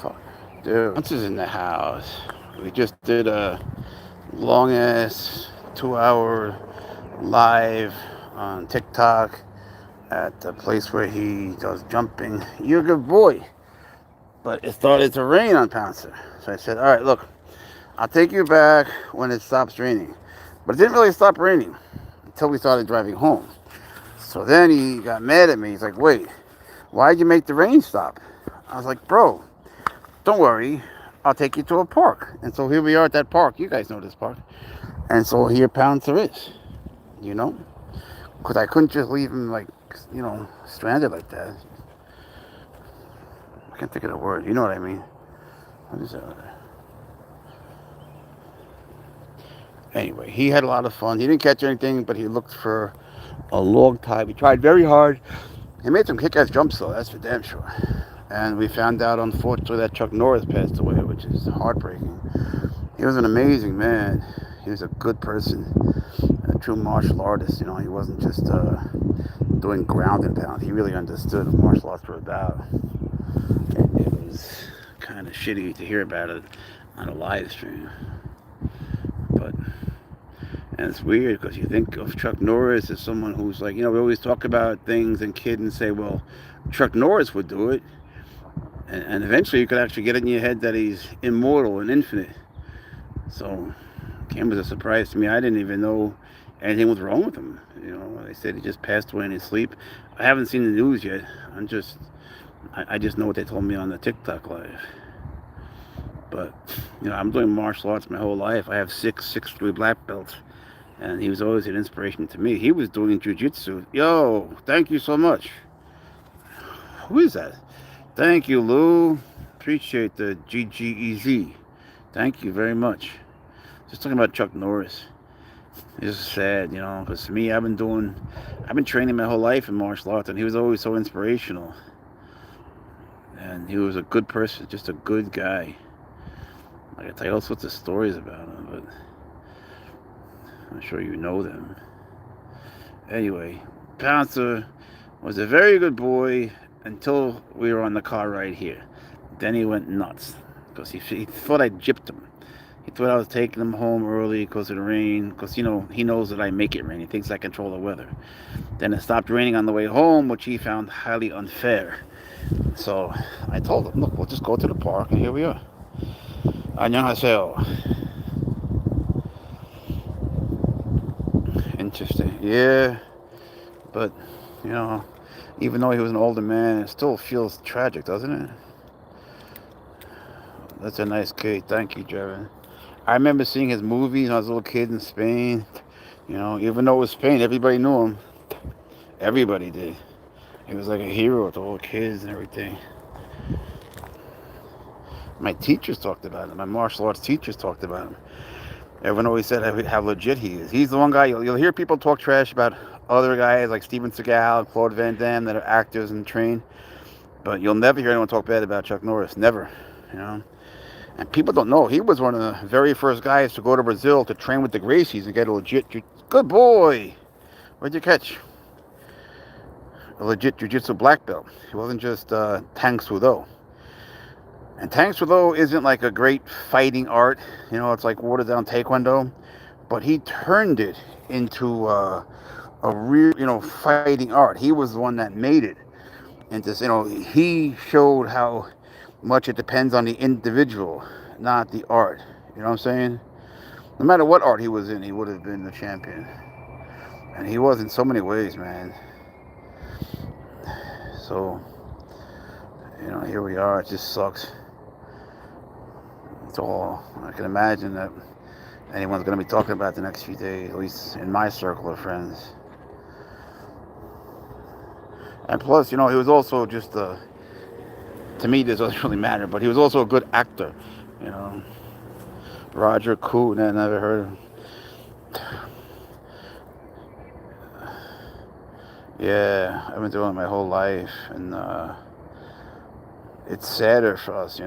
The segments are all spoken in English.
fuck? Dude, Pouncer's in the house. We just did a long ass 2 hour live on TikTok at the place where he does jumping. You're a good boy. But it started to rain on Pouncer. So I said, all right, look, I'll take you back when it stops raining. But it didn't really stop raining until we started driving home. So then he got mad at me. He's like, wait, why'd you make the rain stop? I was like, bro, don't worry. I'll take you to a park. And so here we are at that park. You guys know this park. And so here Pouncer is, you know? Because I couldn't just leave him, like, stranded like that. I can't think of the word. You know what I mean? What is that? Anyway, he had a lot of fun. He didn't catch anything, but he looked for a long time. He tried very hard. He made some kick-ass jumps, though. That's for damn sure. And we found out, unfortunately, that Chuck Norris passed away, which is heartbreaking. He was an amazing man. He was a good person, a true martial artist. You know, he wasn't just doing ground and pound. He really understood what martial arts were about. And it was kind of shitty to hear about it on a live stream. But, and it's weird because you think of Chuck Norris as someone who's like, we always talk about things and kids and say, well, Chuck Norris would do it. And eventually you could actually get it in your head that he's immortal and infinite. So it came as a surprise to me. I didn't even know anything was wrong with him. They said he just passed away in his sleep. I haven't seen the news yet. I just know what they told me on the TikTok live. But, I'm doing martial arts my whole life. I have 6'3" black belts. And he was always an inspiration to me. He was doing jiu-jitsu. Yo, thank you so much. Who is that? Thank you, Lou. Appreciate the GGEZ. Thank you very much. Just talking about Chuck Norris. It's just sad, because me, I've been training my whole life in martial arts, and he was always so inspirational. And he was a good person, just a good guy. I can tell you all sorts of stories about him, but I'm sure you know them. Anyway, Pouncer was a very good boy until we were on the car ride here. Then he went nuts because he thought I gypped him. He thought I was taking him home early because of the rain, because, he knows that I make it rain. He thinks I control the weather. Then it stopped raining on the way home, which he found highly unfair. So I told him, look, we'll just go to the park, and here we are. 안녕하세요. Interesting. Yeah, but, even though he was an older man, it still feels tragic, doesn't it? That's a nice cake. Thank you, Jevin. I remember seeing his movies when I was a little kid in Spain. Even though it was Spain, everybody knew him. Everybody did. He was like a hero to all the kids and everything. My teachers talked about him. My martial arts teachers talked about him. Everyone always said how legit he is. He's the one guy, you'll hear people talk trash about other guys like Steven Seagal, Claude Van Damme that are actors and train. But you'll never hear anyone talk bad about Chuck Norris. Never. And people don't know. He was one of the very first guys to go to Brazil to train with the Gracies and get a legit... Good boy! What'd you catch? A legit jiu-jitsu black belt. He wasn't just Tang Soo Do. And Tang Soo Do isn't like a great fighting art. It's like watered down taekwondo. But he turned it into a real, fighting art. He was the one that made it. And just, he showed how much it depends on the individual, not the art. You know what I'm saying? No matter what art he was in, he would have been the champion. And he was in so many ways, man. So, here we are. It just sucks. It's all I can imagine that anyone's going to be talking about the next few days, at least in my circle of friends. And plus, he was also just to me, this doesn't really matter, but he was also a good actor, Roger Coote, I never heard of him. Yeah, I've been doing it my whole life, and it's sadder for us,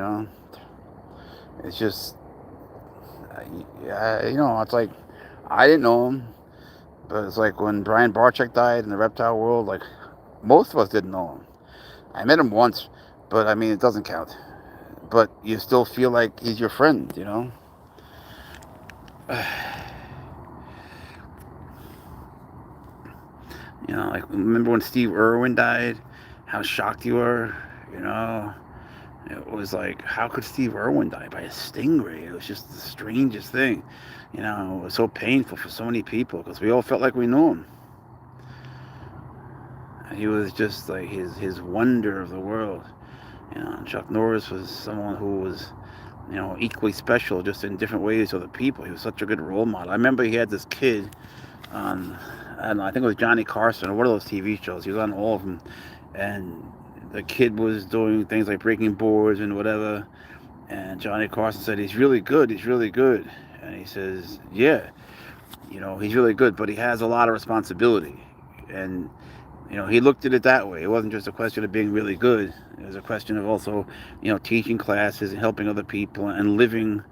It's just, it's like, I didn't know him, but it's like when Brian Barczyk died in the reptile world, like, most of us didn't know him. I met him once, but, it doesn't count. but you still feel like he's your friend, you know. You know, like remember when Steve Irwin died? How shocked you were, you know? It was like, how could Steve Irwin die by a stingray? It was just the strangest thing. You know, it was so painful for so many people because we all felt like we knew him. He was just like his wonder of the world. You know, Chuck Norris was someone who was, you know, equally special, just in different ways to other people. He was such a good role model. I remember he had this kid on, I don't know, I think it was Johnny Carson or one of those TV shows. He was on all of them, and the kid was doing things like breaking boards and whatever. And Johnny Carson said, "He's really good. He's really good." And he says, "Yeah, you know, he's really good, but he has a lot of responsibility." And you know, he looked at it that way. It wasn't just a question of being really good. It was a question of also, you know, teaching classes and helping other people and living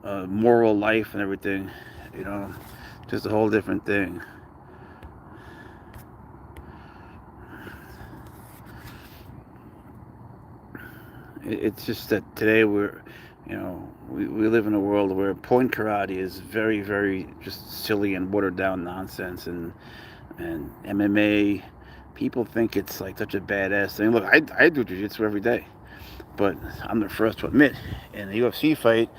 a moral life and everything. You know, just a whole different thing. It's just that today we're, you know, we live in a world where point karate is very, very just silly and watered down nonsense, and MMA. People think it's like such a badass thing. Look, I do jiu-jitsu every day, but I'm the first to admit, in a UFC fight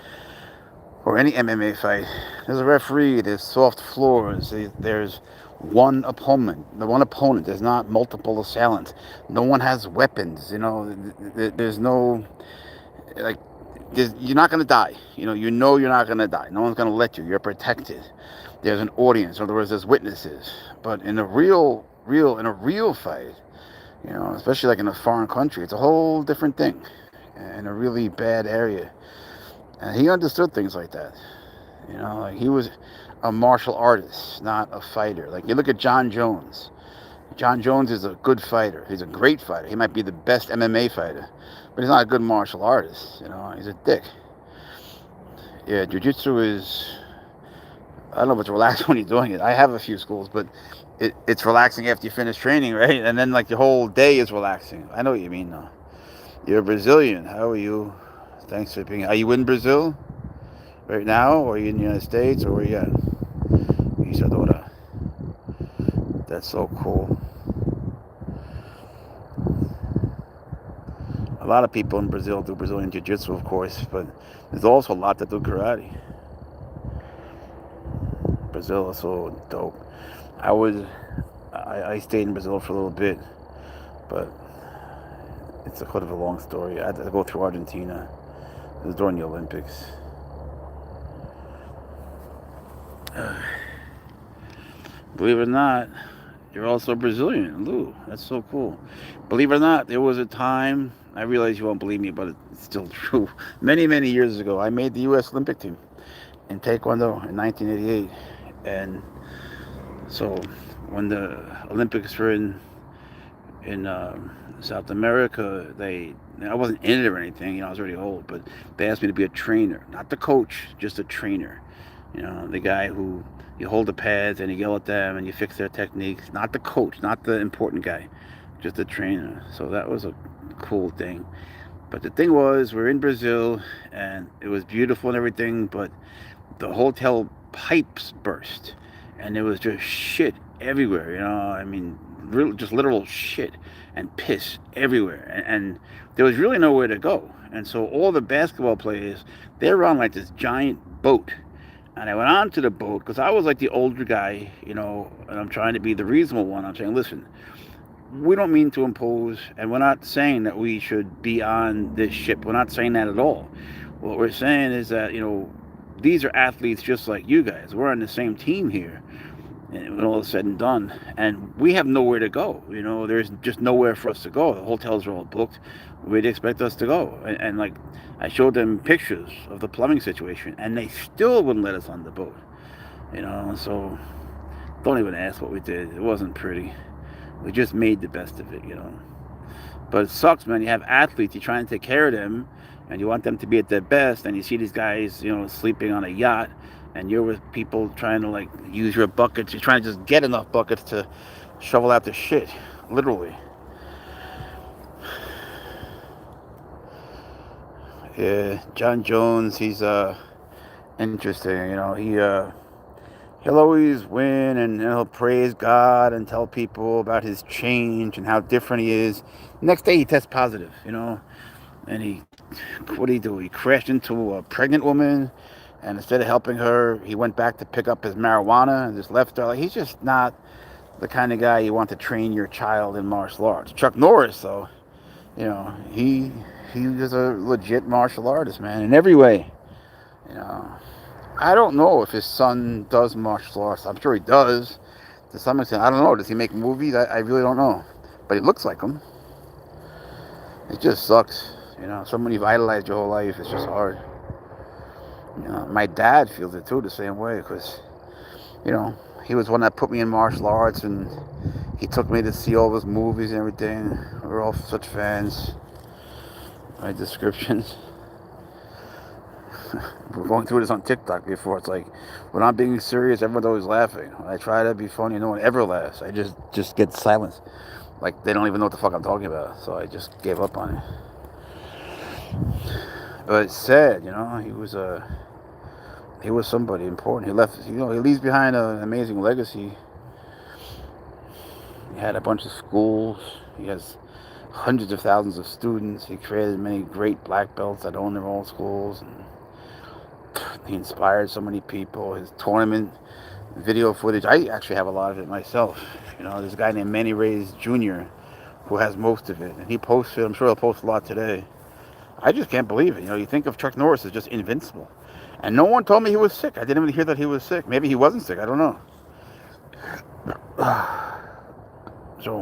or any MMA fight, there's a referee, there's soft floors, there's one opponent. The one opponent. There's not multiple assailants. No one has weapons. You know, there's no like. You're not gonna die. You know you're not gonna die. No one's gonna let you. You're protected. There's an audience. In other words, there's witnesses. But in a real fight, especially like in a foreign country, it's a whole different thing. In a really bad area, and he understood things like that. Like he was a martial artist, not a fighter. Like you look at John Jones. John Jones is a good fighter. He's a great fighter. He might be the best MMA fighter, but he's not a good martial artist. He's a dick. Yeah, jiu-jitsu is, I don't know if it's relaxing when you're doing it. I have a few schools, but it's relaxing after you finish training, right? And then like the whole day is relaxing. I know what you mean, though. You're a Brazilian. How are you? Thanks for being. Are you in Brazil right now, or are you in the United States, or where you at? Isadora. That's so cool. A lot of people in Brazil do Brazilian Jiu-Jitsu, of course, but there's also a lot that do karate. Brazil is so dope. I stayed in Brazil for a little bit, but it's a kind of a long story. I had to go through Argentina. It was during the Olympics. Believe it or not, you're also Brazilian, Lou. That's so cool. Believe it or not, there was a time, I realize you won't believe me, but it's still true. Many, many years ago, I made the U.S. Olympic team in Taekwondo in 1988. And so when the Olympics were in South America, I wasn't in it or anything, I was already old, but they asked me to be a trainer, not the coach, just a trainer. The guy who you hold the pads and you yell at them and you fix their techniques, not the coach, not the important guy, just the trainer. So that was a cool thing. But the thing was, we're in Brazil and it was beautiful and everything, but the hotel pipes burst and there was just shit everywhere, I mean, just literal shit and piss everywhere, and there was really nowhere to go. And so all the basketball players, they're on like this giant boat, and I went on to the boat because I was like the older guy, and I'm trying to be the reasonable one. I'm saying, listen, we don't mean to impose, and we're not saying that we should be on this ship. We're not saying that at all. What we're saying is that, these are athletes just like you guys. We're on the same team here, and when all is said and done, and we have nowhere to go. There's just nowhere for us to go. The hotels are all booked. Where'd they expect us to go? And like, I showed them pictures of the plumbing situation, and they still wouldn't let us on the boat. So don't even ask what we did. It wasn't pretty. We just made the best of it, But it sucks, man. You have athletes, you're trying to take care of them, and you want them to be at their best, and you see these guys, sleeping on a yacht, and you're with people trying to, like, use your buckets. You're trying to just get enough buckets to shovel out the shit, literally. Yeah, John Jones. He's interesting. He'll always win, and he'll praise God and tell people about his change and how different he is. Next day he tests positive. And what did he do? He crashed into a pregnant woman, and instead of helping her, he went back to pick up his marijuana and just left her. Like, he's just not the kind of guy you want to train your child in martial arts. Chuck Norris, though, he is a legit martial artist, man, in every way. You know, I don't know if his son does martial arts. I'm sure he does to some extent. I don't know. Does he make movies? I really don't know. But he looks like him. It just sucks. Someone you've idolized your whole life, it's just hard. My dad feels it too the same way because, he was one that put me in martial arts, and he took me to see all those movies and everything. We're all such fans. My descriptions. We're going through this on TikTok before. It's like, when I'm being serious, everyone's always laughing. When I try to be funny, no one ever laughs. I just get silence. Like, they don't even know what the fuck I'm talking about. So I just gave up on it. But it's sad, he was somebody important. He leaves behind an amazing legacy. He had a bunch of schools. He has hundreds of thousands of students. He created many great black belts that own their own schools. And he inspired so many people. His tournament video footage, I actually have a lot of it myself. There's a guy named Manny Reyes Jr. who has most of it. And he posts it. I'm sure he'll post a lot today. I just can't believe it. You think of Chuck Norris as just invincible. And no one told me he was sick. I didn't even hear that he was sick. Maybe he wasn't sick. I don't know. So,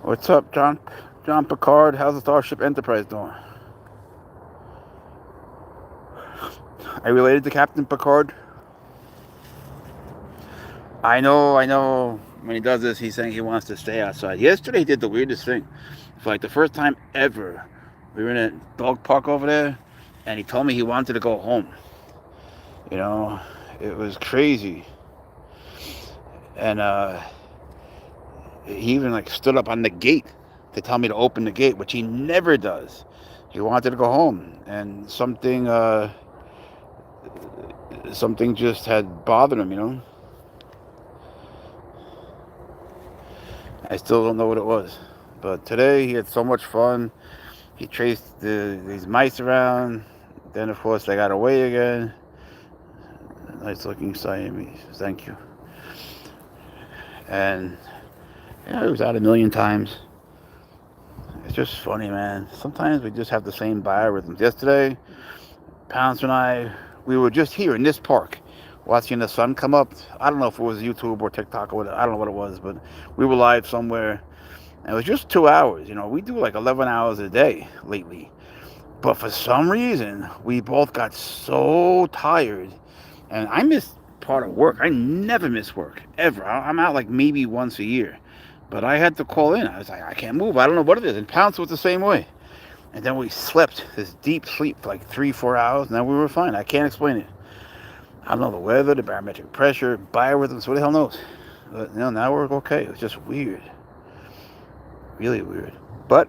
what's up, John? John Picard, how's the Starship Enterprise doing? Are you related to Captain Picard? I know. When he does this, he's saying he wants to stay outside. Yesterday, he did the weirdest thing. For like the first time ever, we were in a dog park over there, and he told me he wanted to go home. It was crazy. And he even stood up on the gate to tell me to open the gate, which he never does. He wanted to go home, and something just had bothered him. I still don't know what it was. But today he had so much fun. He chased these mice around. Then, of course, they got away again. Nice looking Siamese. Thank you. And he was out a million times. It's just funny, man. Sometimes we just have the same biorhythms. Yesterday, Pouncer and we were just here in this park watching the sun come up. I don't know if it was YouTube or TikTok or whatever. I don't know what it was, but we were live somewhere. And it was just 2 hours. We do like 11 hours a day lately. But for some reason, we both got so tired. And I missed part of work. I never miss work, ever. I'm out like maybe once a year. But I had to call in. I was like, I can't move. I don't know what it is. And Pouncer was the same way. And then we slept this deep sleep for like 3-4 hours. And then we were fine. I can't explain it. I don't know the weather, the barometric pressure, biorhythms. Who the hell knows? But now we're okay. It was just weird. Really weird. But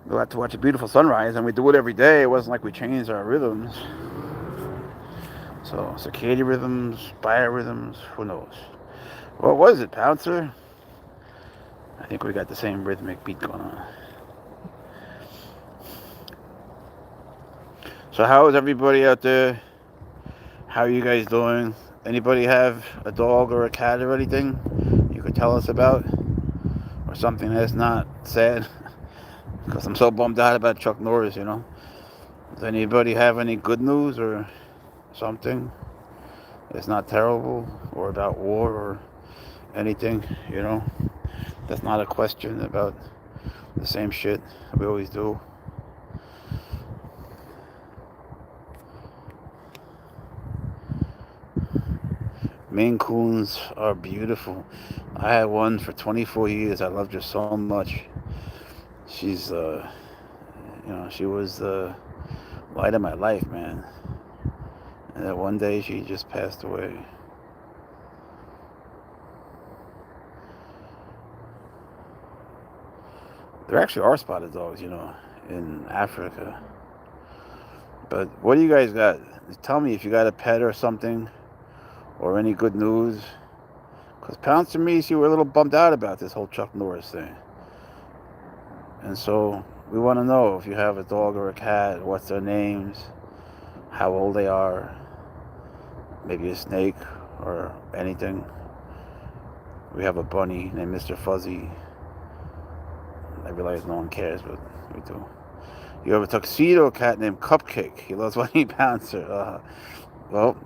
we got to watch a beautiful sunrise, and we do it every day. It wasn't like we changed our rhythms. So, circadian rhythms, biorhythms, who knows? What was it, Pouncer? I think we got the same rhythmic beat going on. So how is everybody out there? How are you guys doing? Anybody have a dog or a cat or anything you could tell us about? Or something that's not sad? Because I'm so bummed out about Chuck Norris, Does anybody have any good news or something that's not terrible? Or about war or anything, That's not a question about the same shit we always do. Maine Coons are beautiful. I had one for 24 years. I loved her so much. She's, she was the light of my life, man. And then one day she just passed away. There actually are spotted dogs, in Africa. But what do you guys got? Tell me if you got a pet or something, or any good news. Because Pouncer and me, see, we're a little bummed out about this whole Chuck Norris thing. And so we want to know if you have a dog or a cat, what's their names, how old they are, maybe a snake or anything. We have a bunny named Mr. Fuzzy. I realize no one cares, but we do. You have a tuxedo cat named Cupcake. He loves watching Pouncer. Well,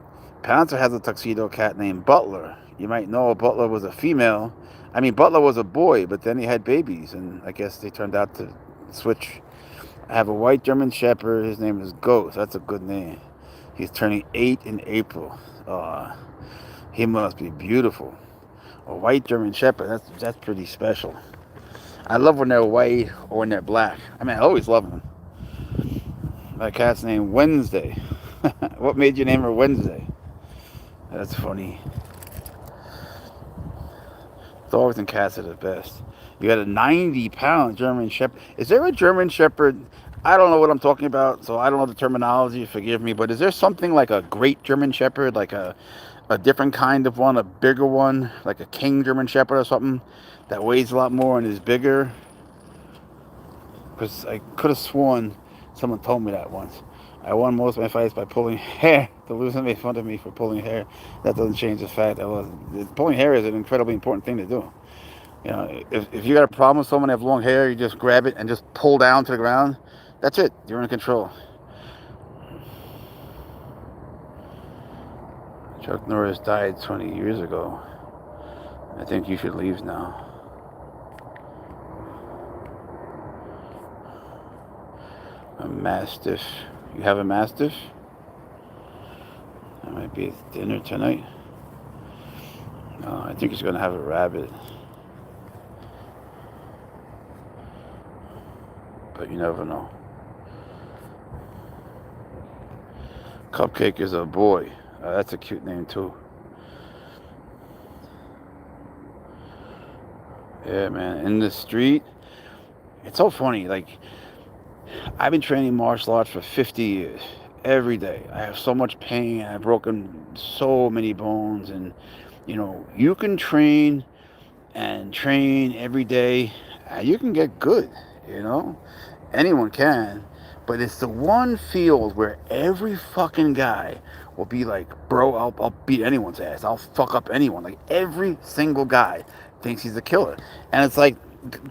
Pouncer has a tuxedo cat named Butler. You might know Butler was a female. I mean, Butler was a boy, but then he had babies, and I guess they turned out to switch. I have a white German Shepherd. His name is Ghost. That's a good name. He's turning 8 in April. He must be beautiful. A white German Shepherd. That's pretty special. I love when they're white or when they're black. I mean, I always love them. My cat's named Wednesday. What made you name her Wednesday? That's funny. Dogs and cats are the best. You got a 90-pound German Shepherd. Is there a German Shepherd? I don't know what I'm talking about, so I don't know the terminology. Forgive me. But is there something like a great German Shepherd, like a different kind of one, a bigger one, like a King German Shepherd or something that weighs a lot more and is bigger? Because I could have sworn someone told me that once. I won most of my fights by pulling hair. The loser made fun of me for pulling hair. That doesn't change the fact that pulling hair is an incredibly important thing to do. You know, if you got a problem with someone that have long hair, you just grab it and just pull down to the ground. That's it. You're in control. Chuck Norris died 20 years ago. I think you should leave now. A Mastiff. You have a Mastiff? That might be at dinner tonight. No, I think he's going to have a rabbit. But you never know. Cupcake is a boy. That's a cute name too. Yeah, man. In the street, it's so funny. Like, I've been training martial arts for 50 years. Every day. I have so much pain. I've broken so many bones. And, you know, you can train and train every day. You can get good, you know? Anyone can. But it's the one field where every fucking guy will be like, bro, I'll beat anyone's ass. I'll fuck up anyone. Like, every single guy thinks he's a killer. And it's like,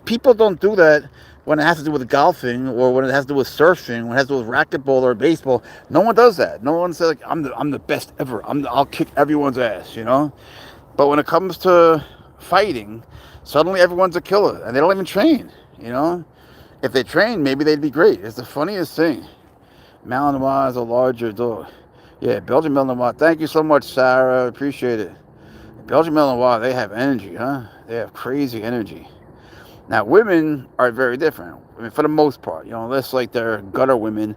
people don't do that when it has to do with golfing or when it has to do with surfing, when it has to do with racquetball or baseball. No one does that. No one says, like, I'm the best ever. I'll kick everyone's ass, you know? But when it comes to fighting, suddenly everyone's a killer. And they don't even train, you know? If they trained, maybe they'd be great. It's the funniest thing. Malinois is a larger dog. Yeah, Belgian Malinois. Thank you so much, Sarah. Appreciate it. Belgian Malinois, they have energy, huh? They have crazy energy. Now, women are very different. I mean, for the most part, you know, unless like they're gutter women,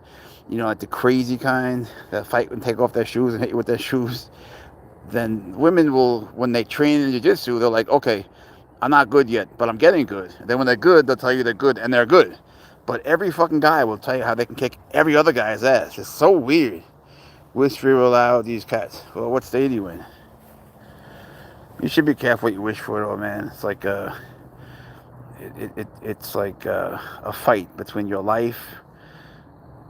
you know, like the crazy kind that fight and take off their shoes and hit you with their shoes. Then women will, when they train in jiu-jitsu, they're like, okay, I'm not good yet, but I'm getting good. And then when they're good, they'll tell you they're good, and they're good. But every fucking guy will tell you how they can kick every other guy's ass. It's so weird. Wish we were allowed these cats. Well, what state are you in? You should be careful what you wish for, though, man. It's like it's like a fight between your life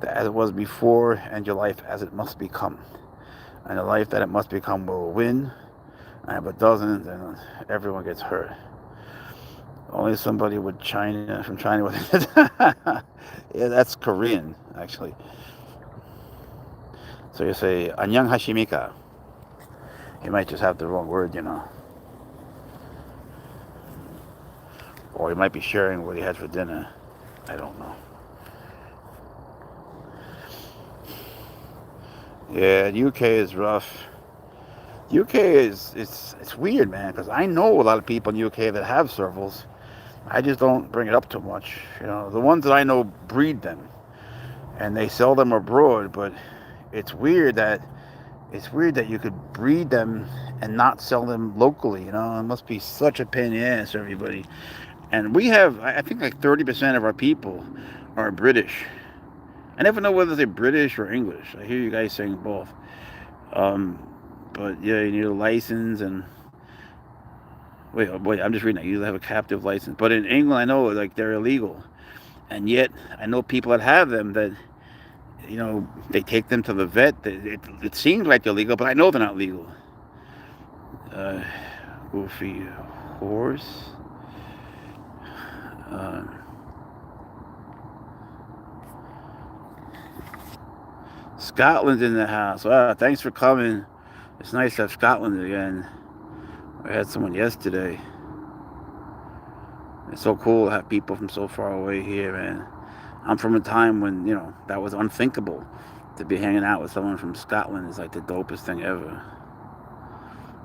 as it was before and your life as it must become. And the life that it must become will win. And if it doesn't, then everyone gets hurt. Only somebody with China, from China with it. Yeah, that's Korean, actually. So you say, 안녕 하십니까. You might just have the wrong word, you know. Or he might be sharing what he had for dinner. I don't know. Yeah, UK is rough. UK it's weird, man, because I know a lot of people in the UK that have servals. I just don't bring it up too much. You know, the ones that I know breed them, and they sell them abroad. But it's weird that you could breed them and not sell them locally. You know, it must be such a pain in the ass for everybody. And we have, I think, like 30% of our people are British. I never know whether they're British or English. I hear you guys saying both. Um, but yeah, you need a license and wait. I'm just reading that you have a captive license. But in England, I know like they're illegal, and yet I know people that have them that they take them to the vet. It seems like they're legal, but I know they're not legal. Uh, Goofy horse. Uh, Scotland's in the house. Wow, thanks for coming. It's nice to have Scotland again. I had someone yesterday. It's so cool to have people from so far away here, man. I'm from a time when, that was unthinkable. To be hanging out with someone from Scotland is like the dopest thing ever.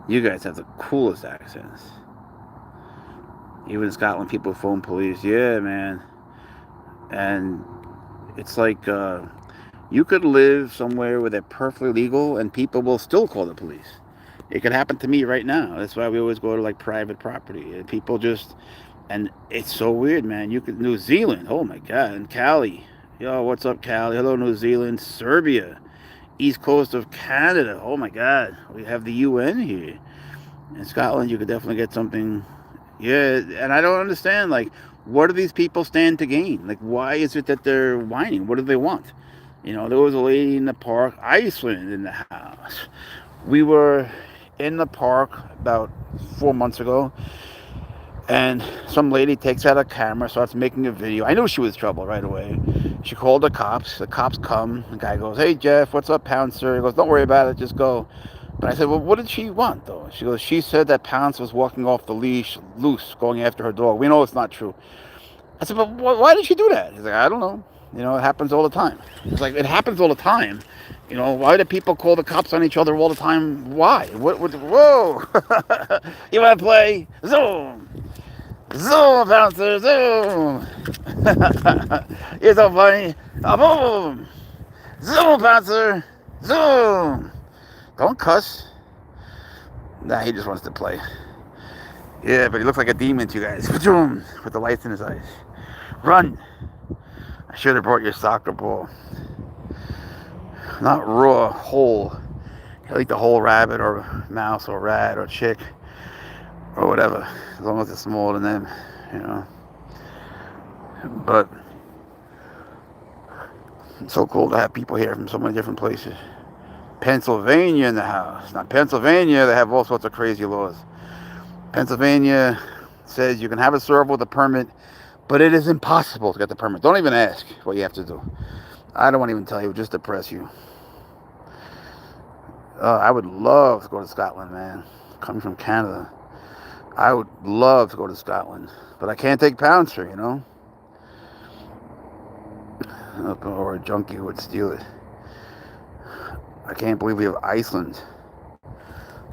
You guys have the coolest accents. Even in Scotland, people phone police. Yeah, man. And it's like you could live somewhere where they're perfectly legal and people will still call the police. It could happen to me right now. That's why we always go to like private property. And people just, and it's so weird, man. You could, New Zealand, oh my God, and Cali. Yo, what's up, Cali? Hello, New Zealand. Serbia, east coast of Canada. Oh my God, we have the UN here. In Scotland, you could definitely get something. Yeah, and I don't understand, like, what do these people stand to gain? Like, why is it that they're whining? What do they want? There was a lady in the park, Iceland in the house. We were in the park about 4 months ago, and some lady takes out a camera, starts making a video. I knew she was trouble right away. She called the cops. The cops come. The guy goes, "Hey, Jeff, what's up, Pouncer?" He goes, "Don't worry about it. Just go." But I said, "Well, what did she want, though?" She goes, "She said that Pounce was walking off the leash, loose, going after her dog. We know it's not true." I said, "But why did she do that?" He's like, "I don't know. It happens all the time." It's like, it happens all the time. Why do people call the cops on each other all the time? Why? Whoa! You want to play? Zoom! Zoom, Pouncer, zoom! You're so funny. Boom! Zoom, Pouncer! Zoom! Don't cuss. Nah, he just wants to play. Yeah, but he looks like a demon to you guys. With the lights in his eyes. Run! I should have brought your soccer ball. Not raw, whole. He'll eat the whole rabbit or mouse or rat or chick or whatever, as long as it's smaller than them, But it's so cool to have people here from so many different places. Pennsylvania in the house. Now, Pennsylvania, they have all sorts of crazy laws. Pennsylvania says you can have a serval with a permit, but it is impossible to get the permit. Don't even ask what you have to do. I don't want to even tell you, just depress you. I would love to go to Scotland, man. Coming from Canada, I would love to go to Scotland, but I can't take Pouncer, or a junkie who would steal it. I can't believe we have Iceland.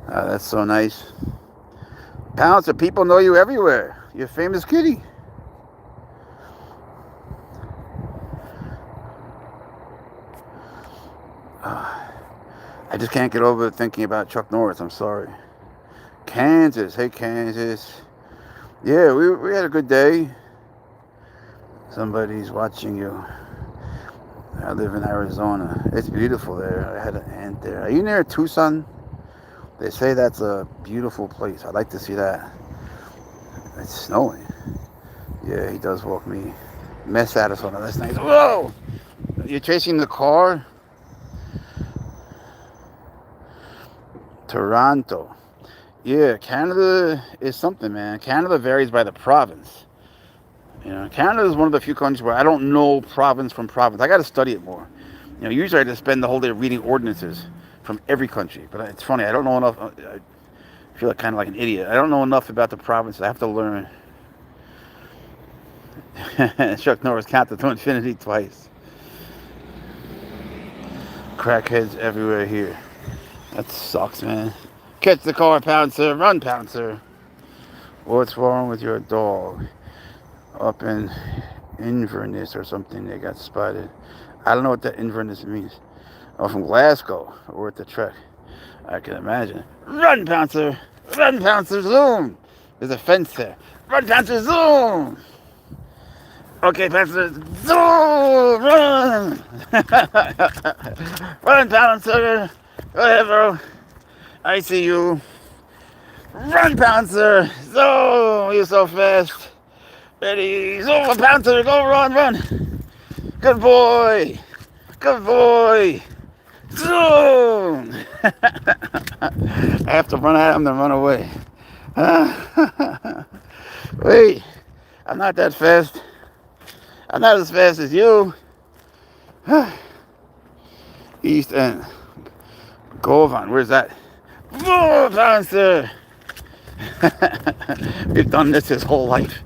That's so nice. Pouncer, people know you everywhere. You're a famous kitty. I just can't get over thinking about Chuck Norris. I'm sorry. Kansas. Hey, Kansas. Yeah, we had a good day. Somebody's watching you. I live in Arizona. It's beautiful there. I had an aunt there. Are you near Tucson? They say that's a beautiful place. I'd like to see that. It's snowing. Yeah, he does walk me mess out of something. That's nice. Whoa! You're chasing the car? Toronto. Yeah, Canada is something, man. Canada varies by the province. Canada is one of the few countries where I don't know province from province. I got to study it more. Usually I just spend the whole day reading ordinances from every country. But it's funny, I don't know enough. I feel like kind of like an idiot. I don't know enough about the provinces. I have to learn. Chuck Norris counted to infinity twice. Crackheads everywhere here. That sucks, man. Catch the car, Pouncer. Run, Pouncer. What's wrong with your dog? Up in Inverness or something, they got spotted. I don't know what that Inverness means. Oh, from Glasgow. Or at the Trek. I can imagine. Run, Pouncer. Run, Pouncer. Zoom. There's a fence there. Run, Pouncer. Zoom. Okay, Pouncer. Run! Run, Pouncer! Go ahead, bro. I see you. Run, Pouncer! So, you're so fast. Ready, so, Pouncer, go run! Good boy! Good boy! So! I have to run at him to run away. Wait, I'm not that fast. I'm not as fast as you. East End. Govan, where's that? Oh, Pouncer! We've done this his whole life.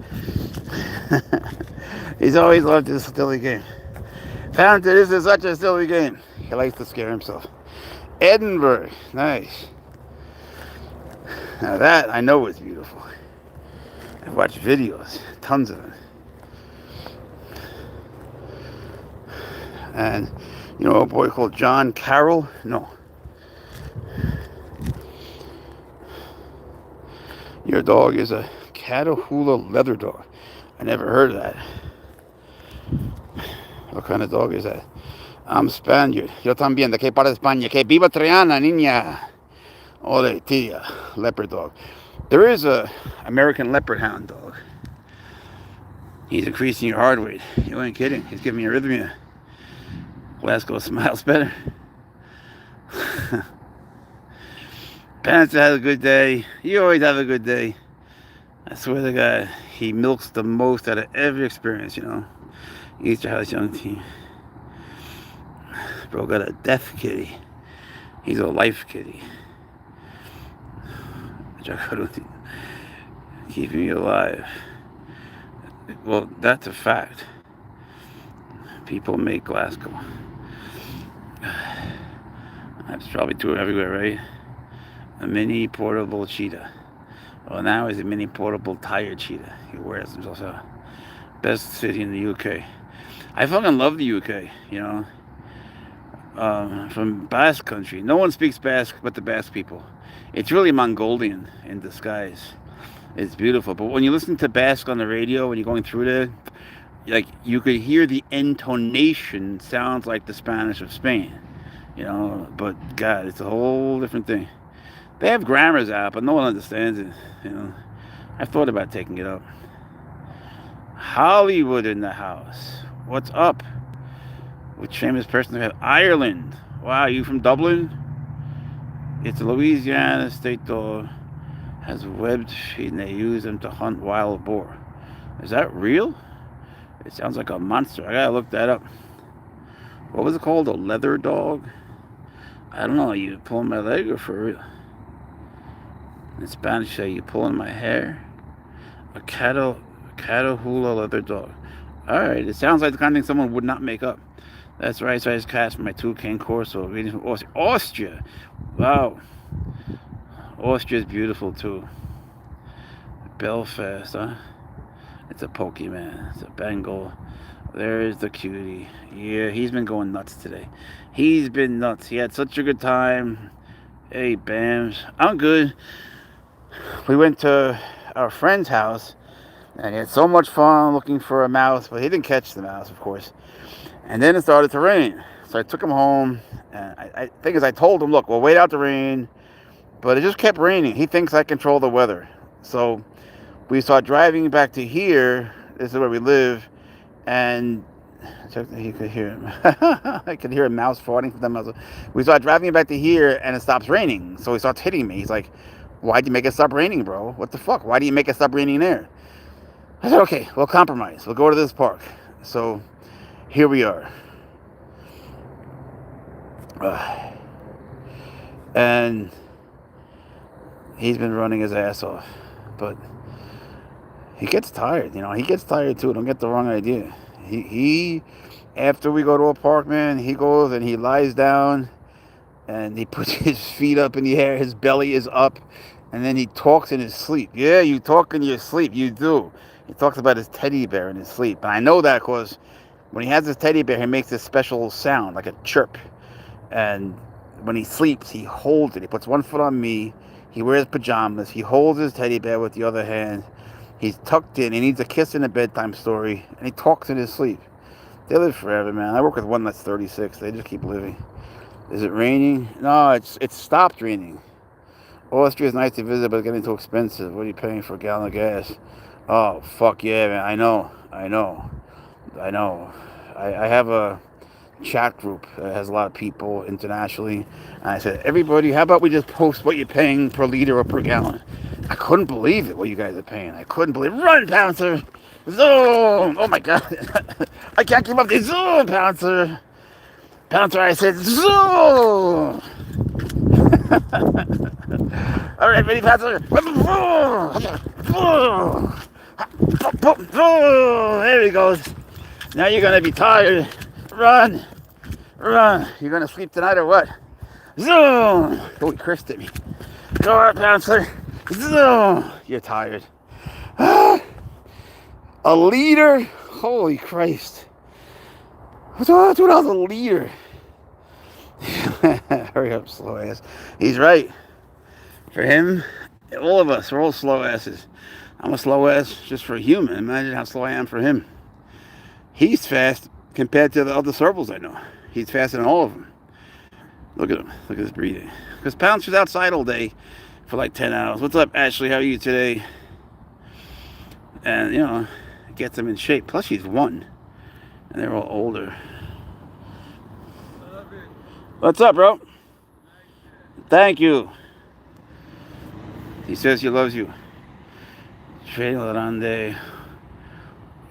He's always loved this silly game. Pouncer, this is such a silly game. He likes to scare himself. Edinburgh, nice. Now that I know is beautiful. I've watched videos, tons of them. And you know a boy called John Carroll? No. Your dog is a Catahoula leather dog. I never heard of that. What kind of dog is that? I'm Spaniard. Yo también. ¿De qué parte de España? Que viva Triana, niña. Ole, tia. Leopard dog. There is a American leopard hound dog. He's increasing your heart rate. You ain't kidding. He's giving you arrhythmia. Glasgow smiles better. Pouncer has a good day. You always have a good day. I swear to God, he milks the most out of every experience, you know. Easter House Young Team. Bro got a death kitty. He's a life kitty. Keeping you alive. Well, that's a fact. People make Glasgow. That's probably true everywhere, right? A mini portable cheetah. Well, now he's a mini portable tired cheetah. He wears himself out. Best city in the UK. I fucking love the UK, you know. From Basque country. No one speaks Basque but the Basque people. It's really Mongolian in disguise. It's beautiful. But when you listen to Basque on the radio, when you're going through there, like you could hear the intonation sounds like the Spanish of Spain. You know, but God, it's a whole different thing. They have grammars out, but no one understands it. You know, I've thought about taking it up. Hollywood in the house. What's up? Which famous person do we have? Ireland. Wow, you from Dublin? It's a Louisiana state dog. Has webbed feet and they use them to hunt wild boar. Is that real? It sounds like a monster. I gotta look that up. What was it called? A leather dog? I don't know. You pulling my leg or for real? In Spanish, say you pulling my hair. A Catahoula leather dog. Alright, it sounds like the kind of thing someone would not make up. That's right, so I just cast my 2 cane Corso reading from Austria. Austria! Wow. Austria's beautiful too. Belfast, huh? It's a Pokemon. It's a Bengal. There's the cutie. Yeah, he's been going nuts today. He's been nuts. He had such a good time. Hey, Bams. I'm good. We went to our friend's house, and he had so much fun looking for a mouse, but he didn't catch the mouse, of course. And then it started to rain. So I took him home, and I think as I told him, look, we'll wait out the rain, but it just kept raining. He thinks I control the weather. So we started driving back to here. This is where we live, and he could hear him. I could hear a mouse farting from the mouse. We started driving back to here, and it stops raining. So he starts hitting me. He's like, why'd you make it stop raining, bro? What the fuck? Why do you make it stop raining there? I said, okay, we'll compromise. We'll go to this park. So here we are. And he's been running his ass off. But he gets tired, you know. He gets tired too. Don't get the wrong idea. He after we go to a park, man, he goes and he lies down and he puts his feet up in the air. His belly is up. And then he talks in his sleep. Yeah, you talk in your sleep. You do. He talks about his teddy bear in his sleep. And I know that because when he has his teddy bear, he makes this special sound, like a chirp. And when he sleeps, he holds it. He puts one foot on me. He wears pajamas. He holds his teddy bear with the other hand. He's tucked in. He needs a kiss in a bedtime story, and he talks in his sleep. They live forever, man. I work with one that's 36. They just keep living. Is it raining? No, it's stopped raining. Austria is nice to visit, but it's getting too expensive. What are you paying for a gallon of gas? Oh, fuck yeah, man. I know. I have a chat group that has a lot of people internationally. And I said, everybody, how about we just post what you're paying per liter or per gallon? I couldn't believe it, what you guys are paying. I couldn't believe it. Run, Pouncer! Zoom! Oh my God. I can't keep up the zoom, Pouncer! Pouncer, I said, zoom! All right, ready, Pouncer? There he goes. Now you're gonna be tired. Run! You're gonna sleep tonight or what? Zoom! Oh, he cursed at me. Go out, Pouncer. Zoom! You're tired. A liter? Holy Christ. What's $2 a liter? Hurry up, slow ass. He's right. For him, all of us are all slow asses. I'm a slow ass just for a human. Imagine how slow I am for him. He's fast compared to the other Servals I know. He's faster than all of them. Look at him. Look at his breathing. Because Pouncer's outside all day for like 10 hours. What's up, Ashley? How are you today? And, it gets him in shape. Plus, he's one. And they're all older. What's up, bro? Thank you. He says he loves you. Trailer Grande.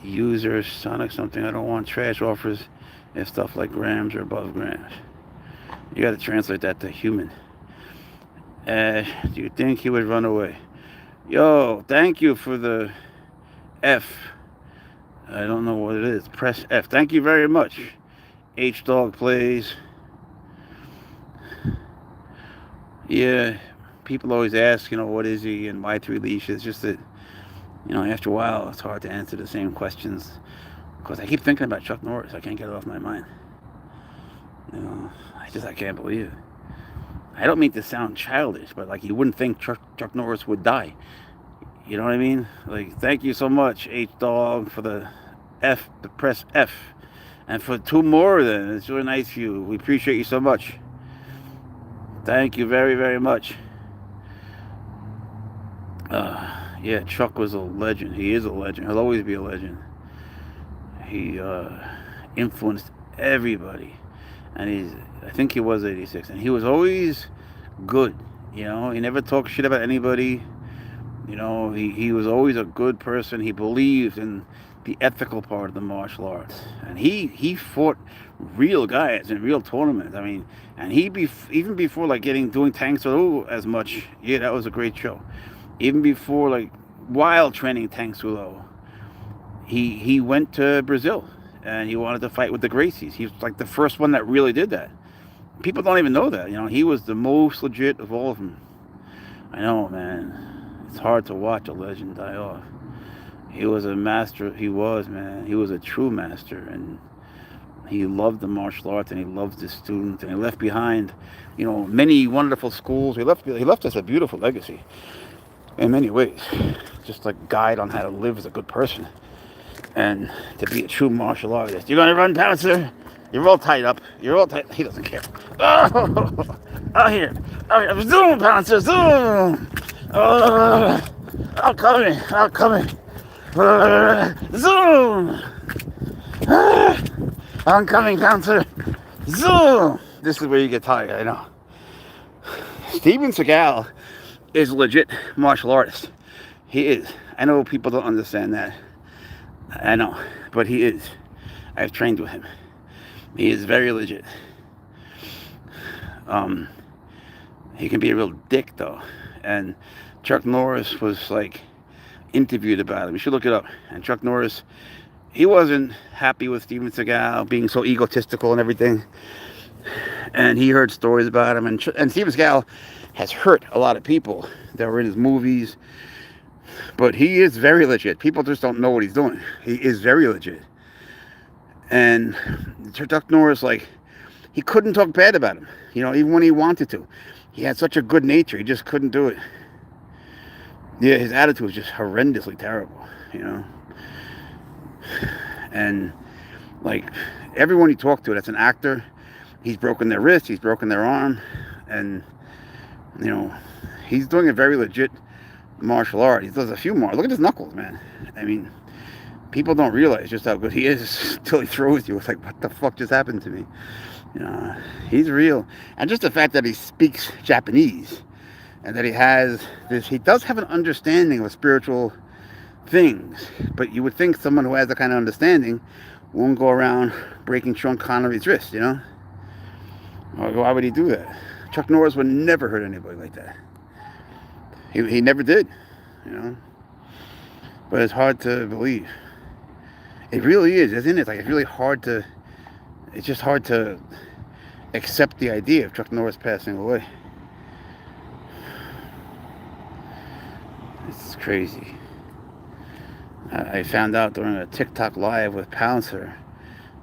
User Sonic something. I don't want trash offers if stuff like grams or above grams. You got to translate that to human. Do you think he would run away? Yo, thank you for the F. I don't know what it is. Press F. Thank you very much. H Dog plays. Yeah, people always ask, what is he and why 3 leashes? It's just that, after a while, it's hard to answer the same questions. Because I keep thinking about Chuck Norris. I can't get it off my mind. I can't believe it. I don't mean to sound childish, but like you wouldn't think Chuck Norris would die. You know what I mean? Like, thank you so much, H Dog, for the F, the press F. And for 2 more then. It's really nice of you. We appreciate you so much. Thank you very, very much. Yeah, Chuck was a legend. He is a legend. He'll always be a legend. He influenced everybody. And I think he was 86. And he was always good. He never talked shit about anybody. He was always a good person. He believed in the ethical part of the martial arts. And he fought real guys in real tournaments. I mean, and even before doing Tang Soo as much, yeah, that was a great show. Even before while training Tang Soo, he went to Brazil and he wanted to fight with the Gracies. He was the first one that really did that. People don't even know that. He was the most legit of all of them. I know, man. It's hard to watch a legend die off. He was a master. He was, man. He was a true master, and he loved the martial arts, and he loved his students, and he left behind, many wonderful schools. He left us a beautiful legacy in many ways. Just guide on how to live as a good person and to be a true martial artist. You're gonna run, Pouncer? You're all tied up. You're all tight. He doesn't care. Oh, out here. Zoom, Pouncer, zoom. I'm coming. Zoom. I'm coming, Pouncer. Zoom. This is where you get tired, I know. Steven Seagal is a legit martial artist. He is. I know people don't understand that. I know. But he is. I've trained with him. He is very legit. He can be a real dick, though. And Chuck Norris was interviewed about him. You should look it up. And Chuck Norris, he wasn't happy with Steven Seagal being so egotistical and everything. And he heard stories about him. And Steven Seagal has hurt a lot of people that were in his movies. But he is very legit. People just don't know what he's doing. He is very legit. And Chuck Norris, he couldn't talk bad about him. Even when he wanted to. He had such a good nature. He just couldn't do it. Yeah, his attitude was just horrendously terrible, you know. And like everyone he talked to that's an actor, he's broken their wrist, he's broken their arm, and you know, he's doing a very legit martial art. He does a few more. Look at his knuckles, man. I mean, people don't realize just how good he is until he throws you. It's like, what the fuck just happened to me? You know, he's real. And just the fact that he speaks Japanese and that he does have an understanding of spiritual things. But you would think someone who has that kind of understanding won't go around breaking Sean Connery's wrist, you know? Why would he do that? Chuck Norris would never hurt anybody like that. He never did, you know? But it's hard to believe. It really is, isn't it? Like, it's just hard to accept the idea of Chuck Norris passing away. It's crazy. I found out during a TikTok live with Pouncer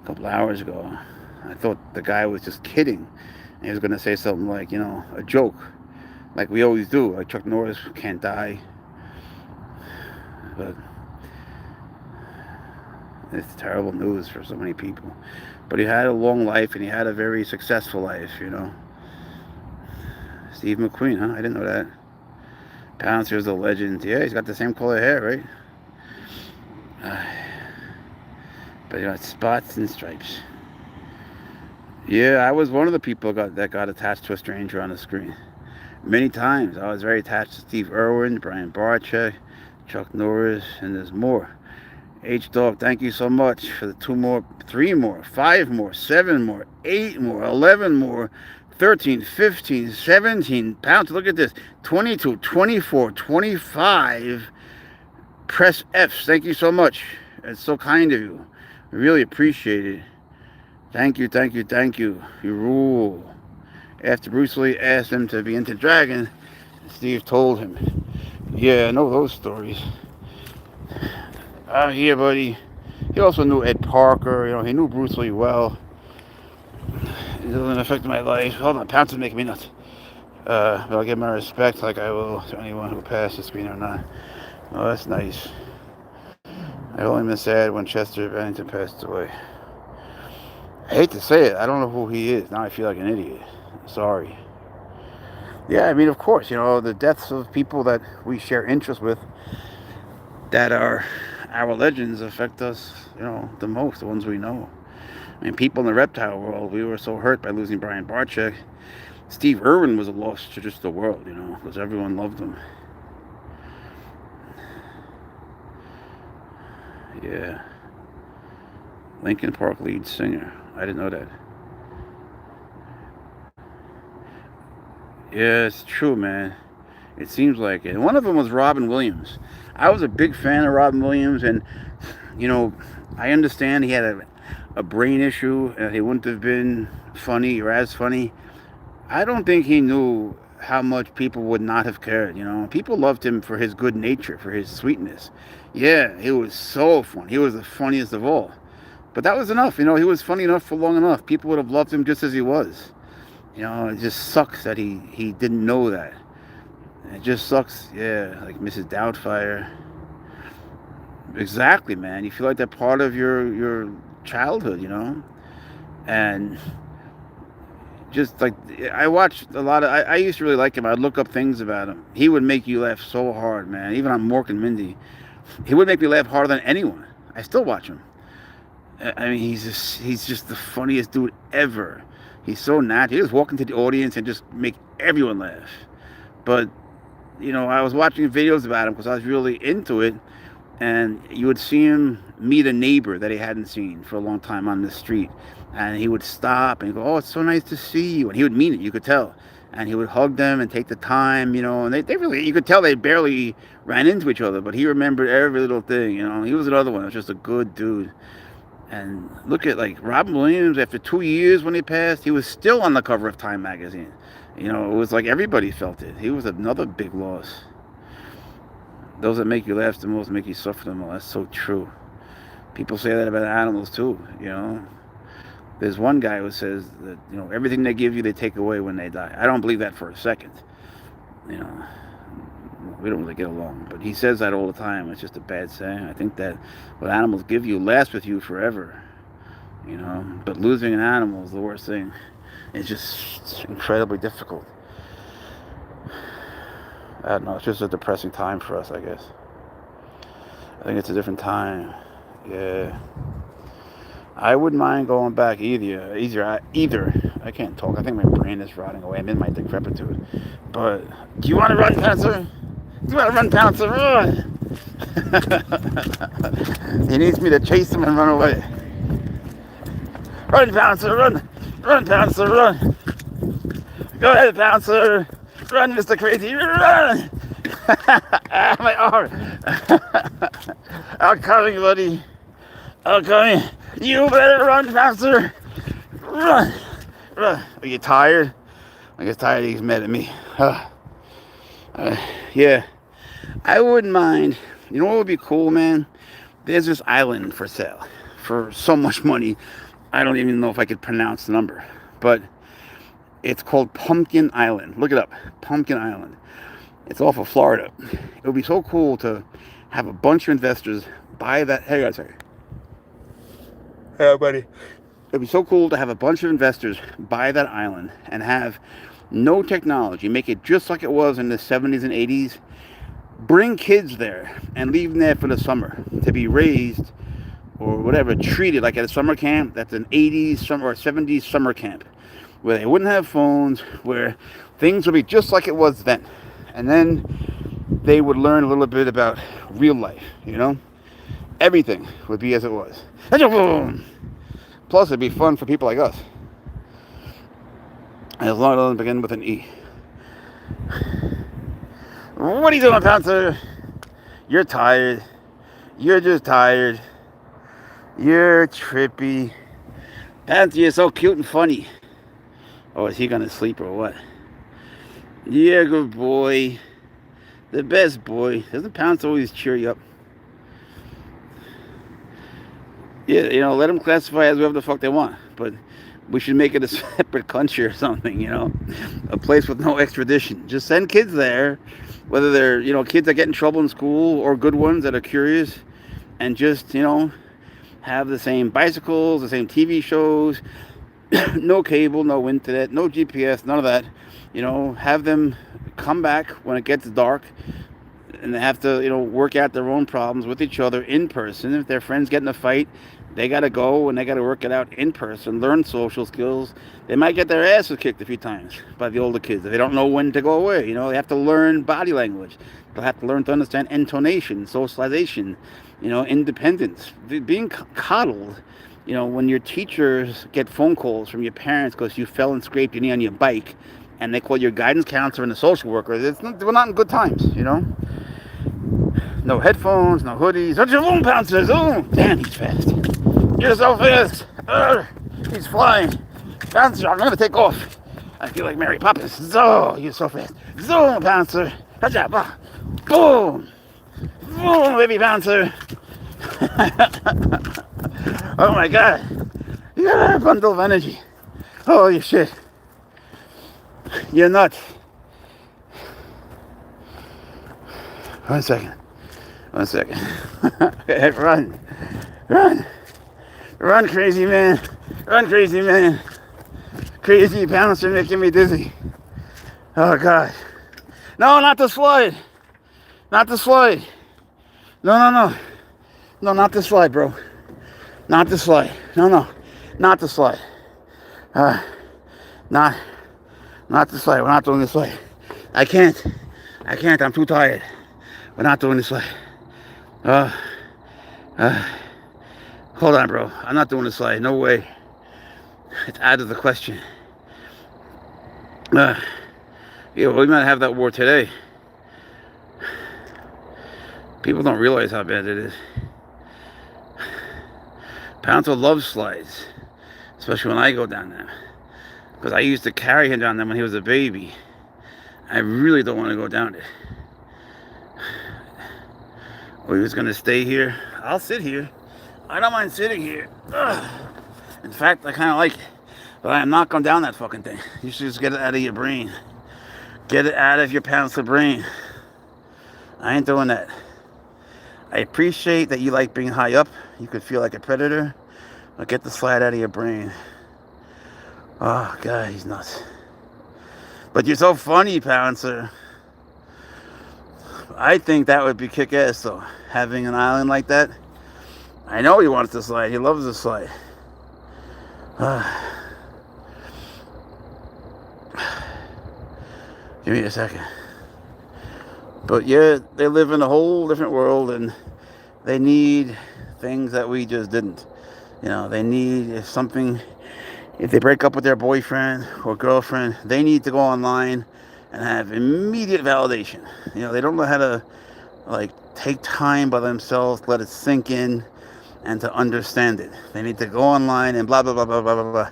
a couple hours ago. I thought the guy was just kidding. He was going to say something like, you know, a joke, like we always do. Like Chuck Norris can't die. But it's terrible news for so many people. But he had a long life and he had a very successful life, you know. Steve McQueen, huh? I didn't know that. Pouncer's a legend. Yeah, he's got the same color hair, right? But you know, it's spots and stripes. Yeah, I was one of the people that got attached to a stranger on the screen. Many times. I was very attached to Steve Irwin, Brian Barczyk, Chuck Norris, and there's more. H-Dog, thank you so much for the 2 more, 3 more, 5 more, 7 more, 8 more, 11 more, 13, 15, 17 pounds. Look at this. 22, 24, 25. Press Fs. Thank you so much. It's so kind of you. I really appreciate it. Thank you, thank you, thank you. You rule. After Bruce Lee asked him to be into Dragon, Steve told him. Yeah, I know those stories. Here, buddy. He also knew Ed Parker. You know, he knew Bruce Lee well. It doesn't affect my life. Hold on, Pouncer's making me nuts. But I'll give my respect like I will to anyone who passed the screen or not. Oh, that's nice. I've only been sad when Chester Bennington passed away. I hate to say it. I don't know who he is. Now I feel like an idiot. Sorry. Yeah, I mean, of course, you know, the deaths of people that we share interests with that are our legends affect us, you know, the most, the ones we know. I mean, people in the reptile world, we were so hurt by losing Brian Barczyk. Steve Irwin was a loss to just the world, you know, because everyone loved him. Yeah. Linkin Park lead singer. I didn't know that. Yeah, it's true, man. It seems like it. And one of them was Robin Williams. I was a big fan of Robin Williams, and, you know, I understand he had a brain issue, and he wouldn't have been funny or as funny. I don't think he knew how much people would not have cared, you know. People loved him for his good nature, for his sweetness. Yeah, he was so funny. He was the funniest of all. But that was enough, you know. He was funny enough for long enough. People would have loved him just as he was. You know, it just sucks that he didn't know that. It just sucks, yeah, like Mrs. Doubtfire. Exactly, man. You feel like they're part of your childhood, you know? And just like, I watched a lot of, I used to really like him. I'd look up things about him. He would make you laugh so hard, man. Even on Mork and Mindy. He would make me laugh harder than anyone. I still watch him. I mean, he's just the funniest dude ever. He's so natural. He just walk into the audience and just make everyone laugh. But, you know, I was watching videos about him because I was really into it. And you would see him meet a neighbor that he hadn't seen for a long time on the street. And he would stop and go, oh, it's so nice to see you. And he would mean it, you could tell. And he would hug them and take the time, you know. And they really, you could tell they barely ran into each other. But he remembered every little thing, you know. He was another one. He was just a good dude. And look at, like, Robin Williams, after 2 years when he passed, he was still on the cover of Time magazine. You know, it was like everybody felt it. He was another big loss. Those that make you laugh the most make you suffer the most. That's so true. People say that about animals too, you know. There's one guy who says that, you know, everything they give you, they take away when they die. I don't believe that for a second. You know, We don't really get along. But he says that all the time. It's just a bad saying. I think that what animals give you lasts with you forever. But losing an animal is the worst thing. It's just incredibly difficult. I don't know. It's just a depressing time for us, I guess. I think it's a different time. Yeah. I wouldn't mind going back either. I can't talk. I think my brain is rotting away. I'm in my decrepitude. But do you want to run, Pouncer? Do you want to run, Pouncer? Run! He needs me to chase him and run away. Run, Pouncer, run! Run, Pouncer, run! Go ahead, Pouncer! Run, Mr. Crazy, run! My arm! I'm coming, buddy. I'm coming. You better run, Pouncer! Run! Run! Are you tired? I guess tired he's mad at me. Yeah. I wouldn't mind. You know what would be cool, man? There's this island for sale for so much money. I don't even know if I could pronounce the number. But it's called Pumpkin Island. Look it up. Pumpkin Island. It's off of Florida. It would be so cool to have a bunch of investors buy that. Hey, guys, sorry. Hey, buddy. It'd be so cool to have a bunch of investors buy that island and have no technology. Make it just like it was in the 70s and 80s. Bring kids there and leave them there for the summer to be raised or whatever, treated like at a summer camp. That's an 80s summer or 70s summer camp where they wouldn't have phones, where things would be just like it was then. And then they would learn a little bit about real life, Everything would be as it was. Plus, it'd be fun for people like us. As long as it doesn't begin with an E. What are you doing, Pouncer? You're tired. You're just tired. You're trippy. Pouncer, you're so cute and funny. Oh, is he gonna sleep or what? Yeah, good boy. The best boy. Doesn't Pouncer always cheer you up? Yeah, let them classify as whatever the fuck they want. But we should make it a separate country or something, A place with no extradition. Just send kids there, whether they're, kids that get in trouble in school or good ones that are curious, and just, have the same bicycles, the same TV shows, no cable, no internet, no GPS, none of that. Have them come back when it gets dark, and they have to, work out their own problems with each other in person. If their friends get in a fight, they got to go and they got to work it out in person, learn social skills. They might get their asses kicked a few times by the older kids if they don't know when to go away. They have to learn body language. They'll have to learn to understand intonation, socialization, independence, being coddled. When your teachers get phone calls from your parents because you fell and scraped your knee on your bike, and they call your guidance counselor and the social worker, we're not in good times, No headphones, no hoodies. Zoom, Pouncer, zoom! Damn, he's fast. You're so fast. He's flying. Pouncer, I'm gonna take off. I feel like Mary Poppins. Oh, you're so fast. Zoom, Pouncer. Boom. Boom, baby Pouncer. Oh my God. You got a bundle of energy. Holy shit. You're nuts. One second. Run. Run, crazy man. Run, crazy man. Crazy Pouncer making me dizzy. Oh, God. No, not the slide. Not the slide. No. No, not the slide, bro. Not the slide. No. Not the slide. Not the slide. We're not doing the slide. I can't. I'm too tired. We're not doing this slide. Hold on, bro. I'm not doing the slide. No way. It's out of the question. Yeah, we might have that war today. People don't realize how bad it is. Pouncer loves slides, especially when I go down there. Because I used to carry him down there when he was a baby. I really don't want to go down it. Or he was going to stay here. I'll sit here. I don't mind sitting here. Ugh. In fact, I kind of like it. But I am not going down that fucking thing. You should just get it out of your brain. Get it out of your Pouncer brain. I ain't doing that. I appreciate that you like being high up. You could feel like a predator. But get the slide out of your brain. Oh, God, he's nuts. But you're so funny, Pouncer. I think that would be kick-ass, though. Having an island like that. I know he wants to slide. He loves to slide. Give me a second. But yeah, they live in a whole different world, and they need things that we just didn't. You know, they need if they break up with their boyfriend or girlfriend, they need to go online and have immediate validation. You know, they don't know how to, like, take time by themselves, let it sink in, and to understand it. They need to go online and blah, blah, blah, blah, blah, blah, blah.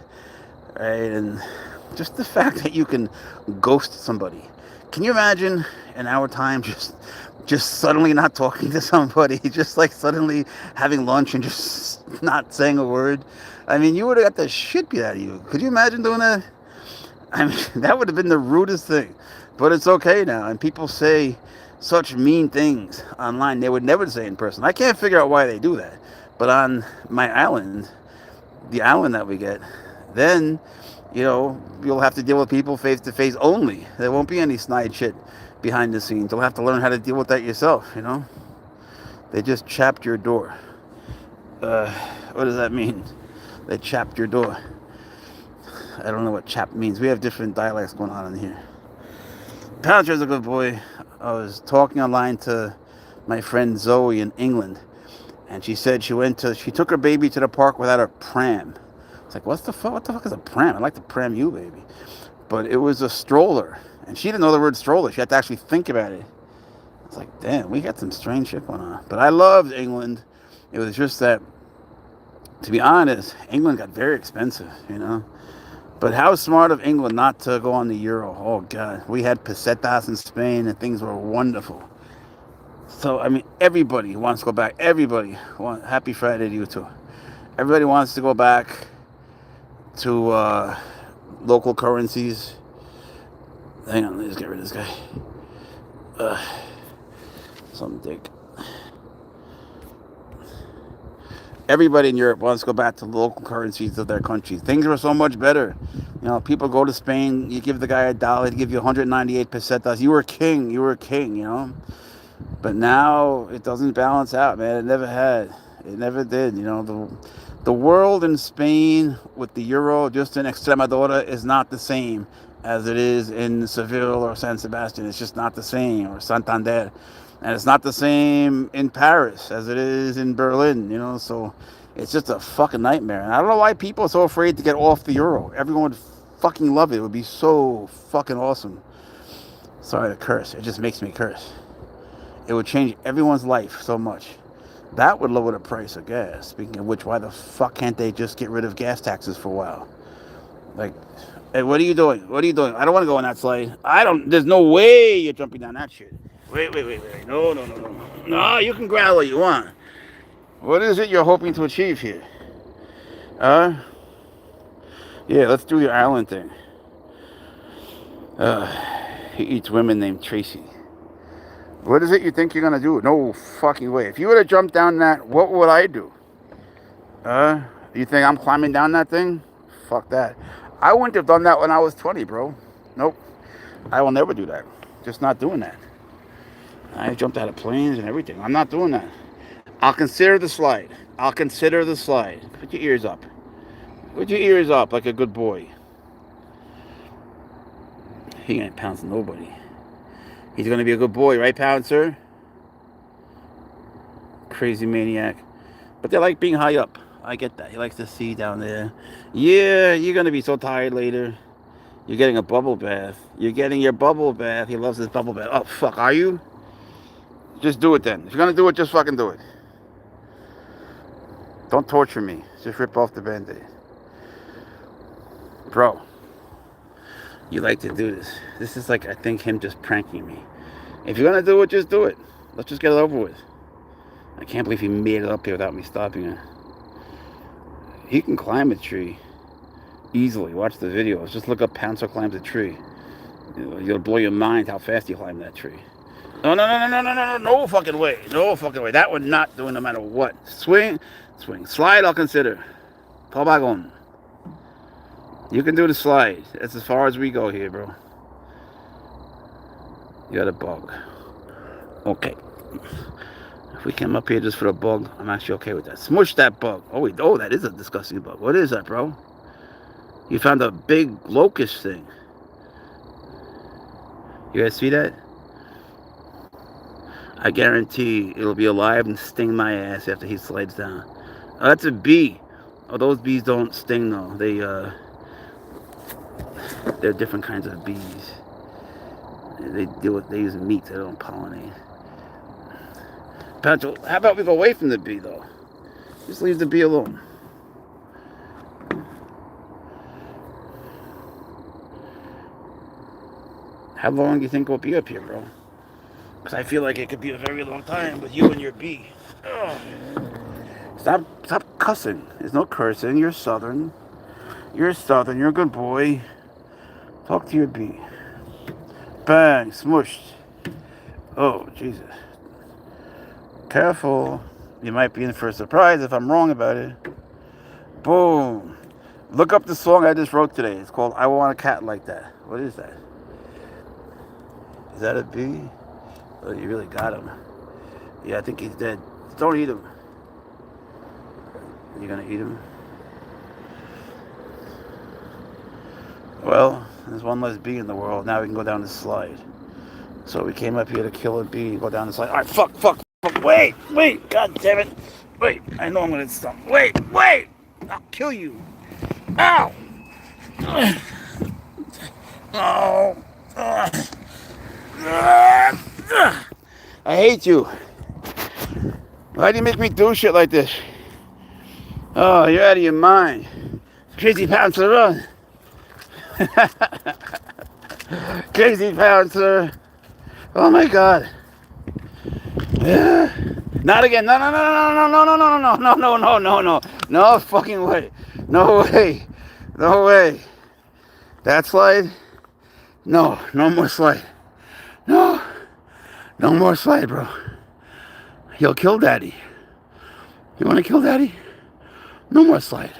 Right? And just the fact that you can ghost somebody. Can you imagine in our time just suddenly not talking to somebody, just like suddenly having lunch and just not saying a word? I mean, you would have got the shit beat out of you. Could you imagine doing that? I mean, that would have been the rudest thing. But it's okay now, and people say such mean things online they would never say in person. I can't figure out why they do that. But on my island, the island that we get, then, you know, you'll have to deal with people face to face only. There won't be any snide shit behind the scenes. You'll have to learn how to deal with that yourself, you know? They just chapped your door. What does that mean? They chapped your door. I don't know what chap means. We have different dialects going on in here. Pouncer's a good boy. I was talking online to my friend Zoe in England, and she said she took her baby to the park without a pram. It's like, what the fuck is a pram? I'd like to pram you, baby. But it was a stroller, and she didn't know the word stroller. She had to actually think about it. It's like, damn, we got some strange shit going on. But I loved England. It was just that, to be honest, England got very expensive, you know. But how smart of England not to go on the euro. Oh, God. We had pesetas in Spain, and things were wonderful. So, I mean, everybody wants to go back. Everybody. Happy Friday to you, too. Everybody wants to go back to local currencies. Hang on, let me just get rid of this guy. Some dick. Everybody in Europe wants to go back to local currencies of their countries. Things were so much better. You know, people go to Spain, you give the guy $1, he'd give you 198 pesetas. You were king, you know. But now it doesn't balance out, man. It never had. It never did. You know, the world in Spain with the euro, just in Extremadura, is not the same as it is in Seville or San Sebastian. It's just not the same, or Santander. And it's not the same in Paris as it is in Berlin, you know, so it's just a fucking nightmare. And I don't know why people are so afraid to get off the euro. Everyone would fucking love it. It would be so fucking awesome. Sorry to curse. It just makes me curse. It would change everyone's life so much. That would lower the price of gas. Speaking of which, why the fuck can't they just get rid of gas taxes for a while? Like, hey, what are you doing? What are you doing? I don't want to go on that slide. There's no way you're jumping down that shit. Wait. No. No, you can grab what you want. What is it you're hoping to achieve here? Yeah, let's do your island thing. He eats women named Tracy. What is it you think you're going to do? No fucking way. If you would have jumped down that, what would I do? You think I'm climbing down that thing? Fuck that. I wouldn't have done that when I was 20, bro. Nope. I will never do that. Just not doing that. I jumped out of planes and everything. I'm not doing that. I'll consider the slide. Put your ears up. Put your ears up like a good boy. He ain't pouncing nobody. He's going to be a good boy, right, Pouncer? Crazy maniac. But they like being high up. I get that. He likes to see down there. Yeah, you're going to be so tired later. You're getting a bubble bath. You're getting your bubble bath. He loves his bubble bath. Oh, fuck, are you? Just do it then. If you're going to do it, just fucking do it. Don't torture me. Just rip off the Band-Aid. Bro, you like to do this. This is like, I think, him just pranking me. If you're going to do it, just do it. Let's just get it over with. I can't believe he made it up here without me stopping him. He can climb a tree easily. Watch the videos. Just look up Pouncer climbs a tree. You'll blow your mind how fast he climbed that tree. No, no, no, no, no, no, no, no fucking way. No fucking way. That one not doing no matter what. Swing, swing. Slide, I'll consider. Pabagon. You can do the slide. That's as far as we go here, bro. You got a bug. Okay. If we came up here just for a bug, I'm actually okay with that. Smush that bug. Oh, wait. Oh, that is a disgusting bug. What is that, bro? You found a big locust thing. You guys see that? I guarantee it'll be alive and sting my ass after he slides down. Oh, that's a bee. Oh, those bees don't sting though. They're different kinds of bees. They use meat. They don't pollinate. Pouncer, how about we go away from the bee though? Just leave the bee alone. How long do you think we'll be up here, bro? Because I feel like it could be a very long time with you and your bee. Ugh. Stop cussing. There's no cursing. You're Southern. You're Southern. You're a good boy. Talk to your bee. Bang. Smushed. Oh, Jesus. Careful. You might be in for a surprise if I'm wrong about it. Boom. Look up the song I just wrote today. It's called I Want a Cat Like That. What is that? Is that a bee? Oh, you really got him. Yeah, I think he's dead. Don't eat him. You gonna eat him? Well, there's one less bee in the world. Now we can go down the slide. So we came up here to kill a bee, go down the slide. Alright, fuck. Wait. God damn it. Wait, I know I'm gonna stop. Wait. I'll kill you. Ow. Oh. I hate you. Why do you make me do shit like this? Oh, you're out of your mind. Crazy Pouncer, run. Crazy Pouncer. Oh my God. Not again. No. No fucking way. No way. That slide? No more slide. No more slide, bro. You'll kill Daddy. You want to kill Daddy? No more slide.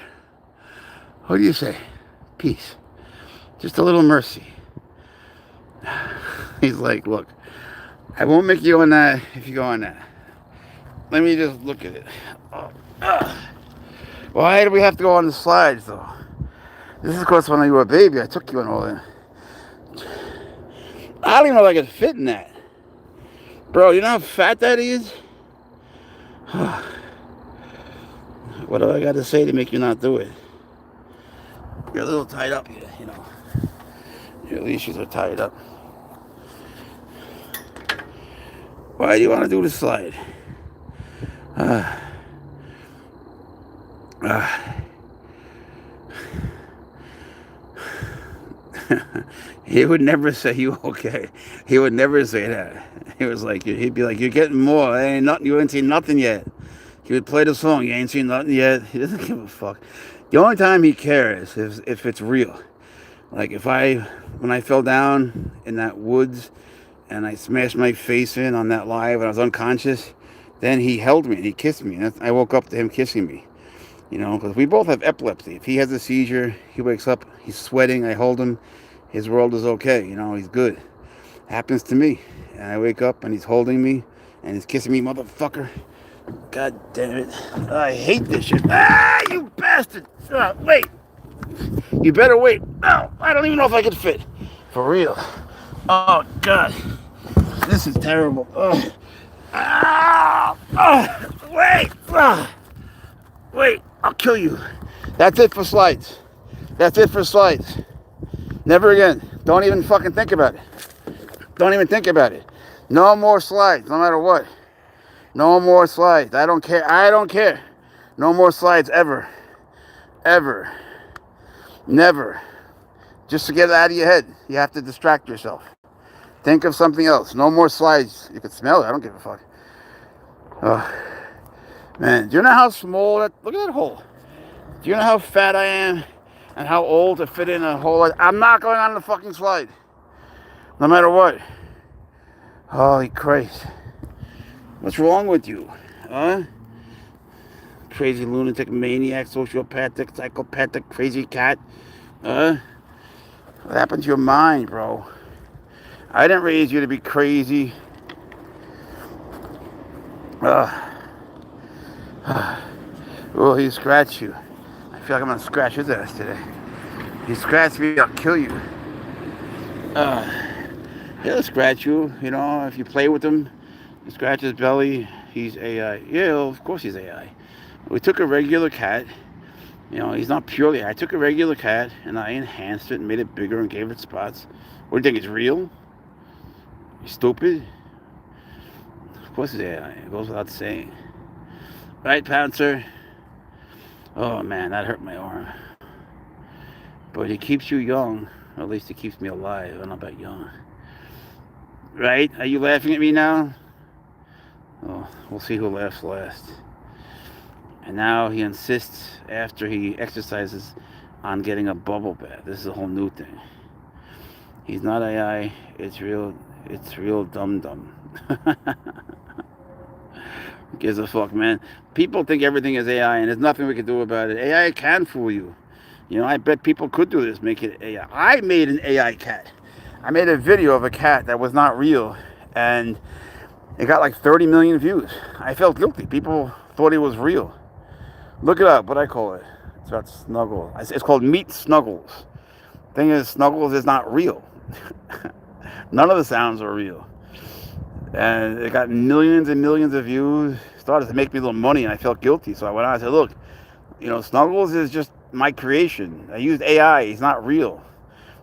What do you say? Peace. Just a little mercy. He's like, look, I won't make you on that if you go on that. Let me just look at it. Why do we have to go on the slides, though? This is, of course, when you were a baby. I took you on all that. I don't even know if I could fit in that. Bro, you know how fat that is? What do I got to say to make you not do it? You're a little tied up here, you know. Your leashes are tied up. Why do you want to do the slide? He would never say you okay. He would never say that. He was like, he'd be like, you're getting more. Ain't nothing. You ain't seen nothing yet. He would play the song. You ain't seen nothing yet. He doesn't give a fuck. The only time he cares is if it's real. Like when I fell down in that woods and I smashed my face in on that live and I was unconscious, then he held me and he kissed me. And I woke up to him kissing me. You know, because we both have epilepsy. If he has a seizure, he wakes up, he's sweating, I hold him. His world is okay, you know, he's good. Happens to me. And I wake up and he's holding me and he's kissing me, motherfucker. God damn it. I hate this shit. You bastard. Wait. You better wait. No, I don't even know if I can fit. For real. Oh, God. This is terrible. Wait, I'll kill you. That's it for slides. Never again. Don't even fucking think about it. No more slides, no matter what. No more slides. I don't care. No more slides ever. Never. Just to get it out of your head, you have to distract yourself. Think of something else. No more slides. You can smell it. I don't give a fuck. Oh, man, do you know how small look at that hole. Do you know how fat I am and how old to fit in a hole? I'm not going on the fucking slide. No matter what. Holy Christ. What's wrong with you? Huh? Crazy lunatic, maniac, sociopathic, psychopathic, crazy cat. Huh? What happened to your mind, bro? I didn't raise you to be crazy. Oh, he scratched you. I feel like I'm gonna scratch his ass today. He scratched me, I'll kill you. He'll scratch you, you know, if you play with him. You scratch his belly. He's AI. Yeah, well, of course he's AI. We took a regular cat. You know, he's not purely AI. I took a regular cat and I enhanced it and made it bigger and gave it spots. What do you think? It's real? You stupid? Of course it's AI. It goes without saying. Right, Pouncer? Oh, man, that hurt my arm. But it keeps you young. Or at least it keeps me alive. I don't know about young. Right? Are you laughing at me now? Oh, we'll see who laughs last. And now he insists, after he exercises, on getting a bubble bath. This is a whole new thing. He's not AI. It's real dum-dum. Gives a fuck, man. People think everything is AI, and there's nothing we can do about it. AI can fool you. You know, I bet people could do this, make it AI. I made an AI cat. I made a video of a cat that was not real, and it got like 30 million views. I felt guilty. People thought it was real. Look it up, what I call it. It's about Snuggle. It's called Meet Snuggles. Thing is, Snuggles is not real. None of the sounds are real. And it got millions and millions of views. Started to make me a little money, and I felt guilty. So I went on and said, look, you know, Snuggles is just my creation. I used AI. He's not real.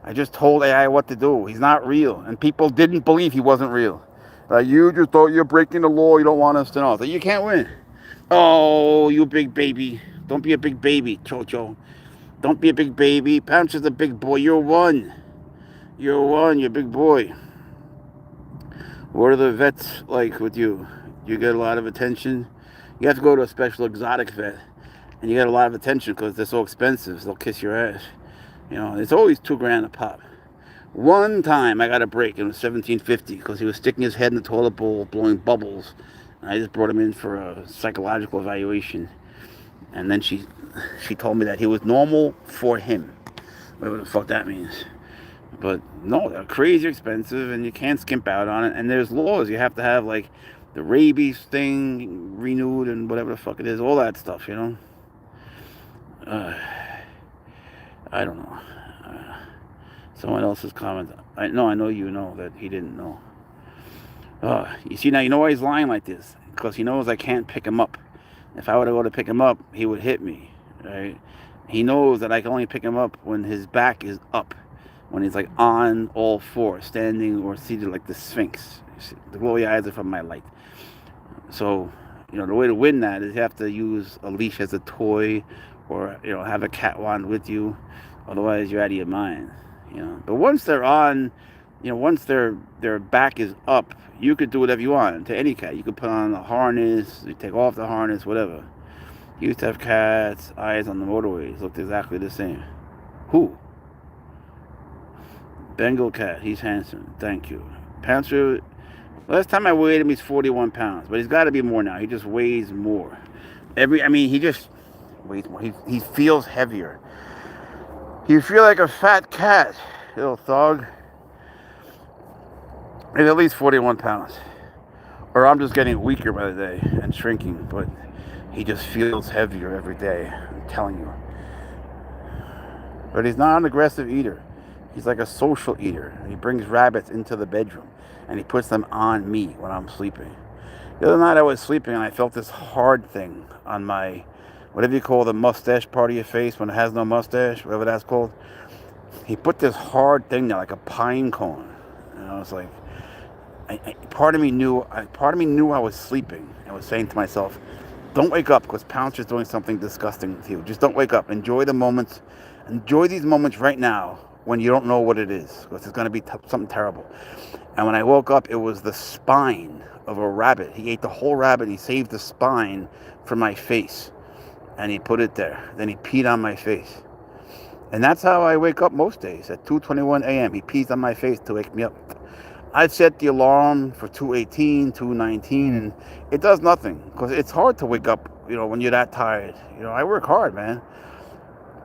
I just told AI what to do. He's not real. And people didn't believe he wasn't real. You just thought you're breaking the law. You don't want us to know. So you can't win. Oh, you big baby. Don't be a big baby, Chocho. Don't be a big baby. Pouncer's a big boy. You're one. You're a big boy. What are the vets like with you? You get a lot of attention? You have to go to a special exotic vet. And you get a lot of attention because they're so expensive. So they'll kiss your ass. You know, it's always $2,000 a pop. One time I got a break. It was $1,750 because he was sticking his head in the toilet bowl, blowing bubbles. And I just brought him in for a psychological evaluation. And then she told me that he was normal for him. Whatever the fuck that means. But no, they're crazy expensive and you can't skimp out on it. And there's laws. You have to have like the rabies thing renewed and whatever the fuck it is. All that stuff, you know. I don't know. Someone else's comment. I know you know that he didn't know. You see, now you know why he's lying like this. Because he knows I can't pick him up. If I were to go to pick him up, he would hit me, right? He knows that I can only pick him up when his back is up. When he's like on all fours, standing or seated like the Sphinx. The glowy eyes are from my light. So, you know, the way to win that is you have to use a leash as a toy or, you know, have a cat wand with you. Otherwise, you're out of your mind, you know. But once they're on, you know, once their back is up, you could do whatever you want to any cat. You could put on a harness, you take off the harness, whatever. You used to have cats' eyes on the motorways. Looked exactly the same. Who? Bengal cat. He's handsome. Thank you. Pouncer. Last time I weighed him, he's 41 pounds. But he's got to be more now. He just weighs more. He just weighs more. He feels heavier. You feel like a fat cat, little thug. He's at least 41 pounds. Or I'm just getting weaker by the day and shrinking. But he just feels heavier every day. I'm telling you. But he's not an aggressive eater. He's like a social eater. He brings rabbits into the bedroom. And he puts them on me when I'm sleeping. The other night I was sleeping and I felt this hard thing on my, whatever you call the mustache part of your face when it has no mustache, whatever that's called. He put this hard thing there like a pine cone. And I was like, part of me knew I was sleeping. I was saying to myself, don't wake up because Pouncer's doing something disgusting with you. Just don't wake up. Enjoy the moments. Enjoy these moments right now when you don't know what it is because it's going to be something terrible. And when I woke up, it was the spine of a rabbit. He ate the whole rabbit. He saved the spine from my face. And he put it there. Then he peed on my face. And that's how I wake up most days. At 2:21 a.m. He pees on my face to wake me up. I'd set the alarm for 2:18, 2:19, and it does nothing because it's hard to wake up, when you're that tired. I work hard, man.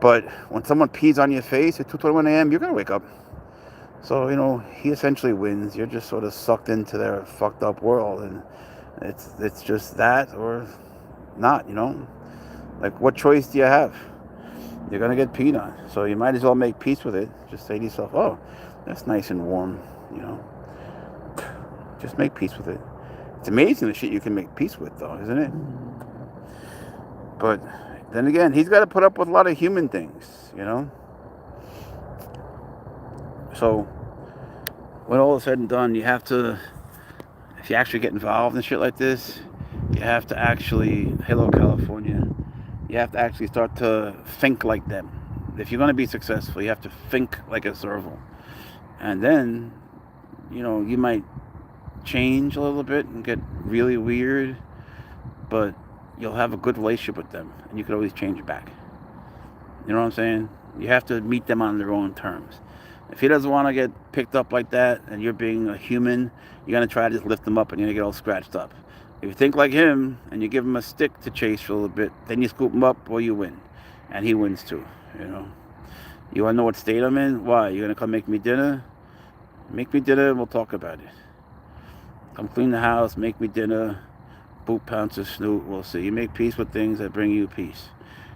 But when someone pees on your face at 2:21 a.m., you're going to wake up. So, he essentially wins. You're just sort of sucked into their fucked up world, and it's just that or not, Like, what choice do you have? You're going to get peed on. So you might as well make peace with it. Just say to yourself, oh, that's nice and warm, Just make peace with it. It's amazing the shit you can make peace with, though, isn't it? But then again, he's got to put up with a lot of human things, So when all is said and done, you have to, if you actually get involved in shit like this, you have to actually, hello California, you have to actually start to think like them. If you're going to be successful, you have to think like a serval. And then, you might change a little bit and get really weird, but you'll have a good relationship with them, and you can always change it back. You know what I'm saying? You have to meet them on their own terms. If he doesn't want to get picked up like that, and you're being a human, you're going to try to just lift him up, and you're going to get all scratched up. If you think like him, and you give him a stick to chase for a little bit, then you scoop him up, well, you win. And he wins too, You want to know what state I'm in? Why? You're going to come make me dinner? Make me dinner, and we'll talk about it. Come clean the house, make me dinner, boot, Pouncer, snoot, we'll see. You make peace with things that bring you peace.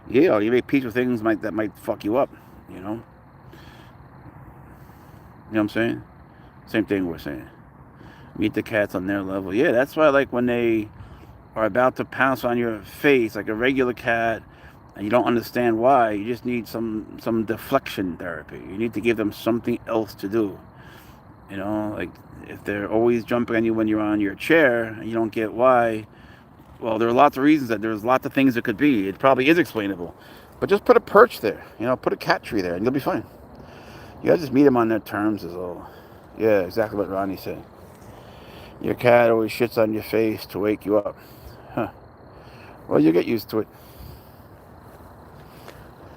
Yeah, you make peace with things that might fuck you up, You know what I'm saying? Same thing we're saying. Meet the cats on their level. Yeah, that's why I like when they are about to pounce on your face like a regular cat and you don't understand why. You just need some deflection therapy. You need to give them something else to do. Like if they're always jumping on you when you're on your chair and you don't get why, well, there are lots of reasons there's lots of things it could be. It probably is explainable. But just put a perch there, put a cat tree there and you'll be fine. You gotta just meet them on their terms is all. Yeah, exactly what Ronnie said. Your cat always shits on your face to wake you up. Huh. Well, you get used to it.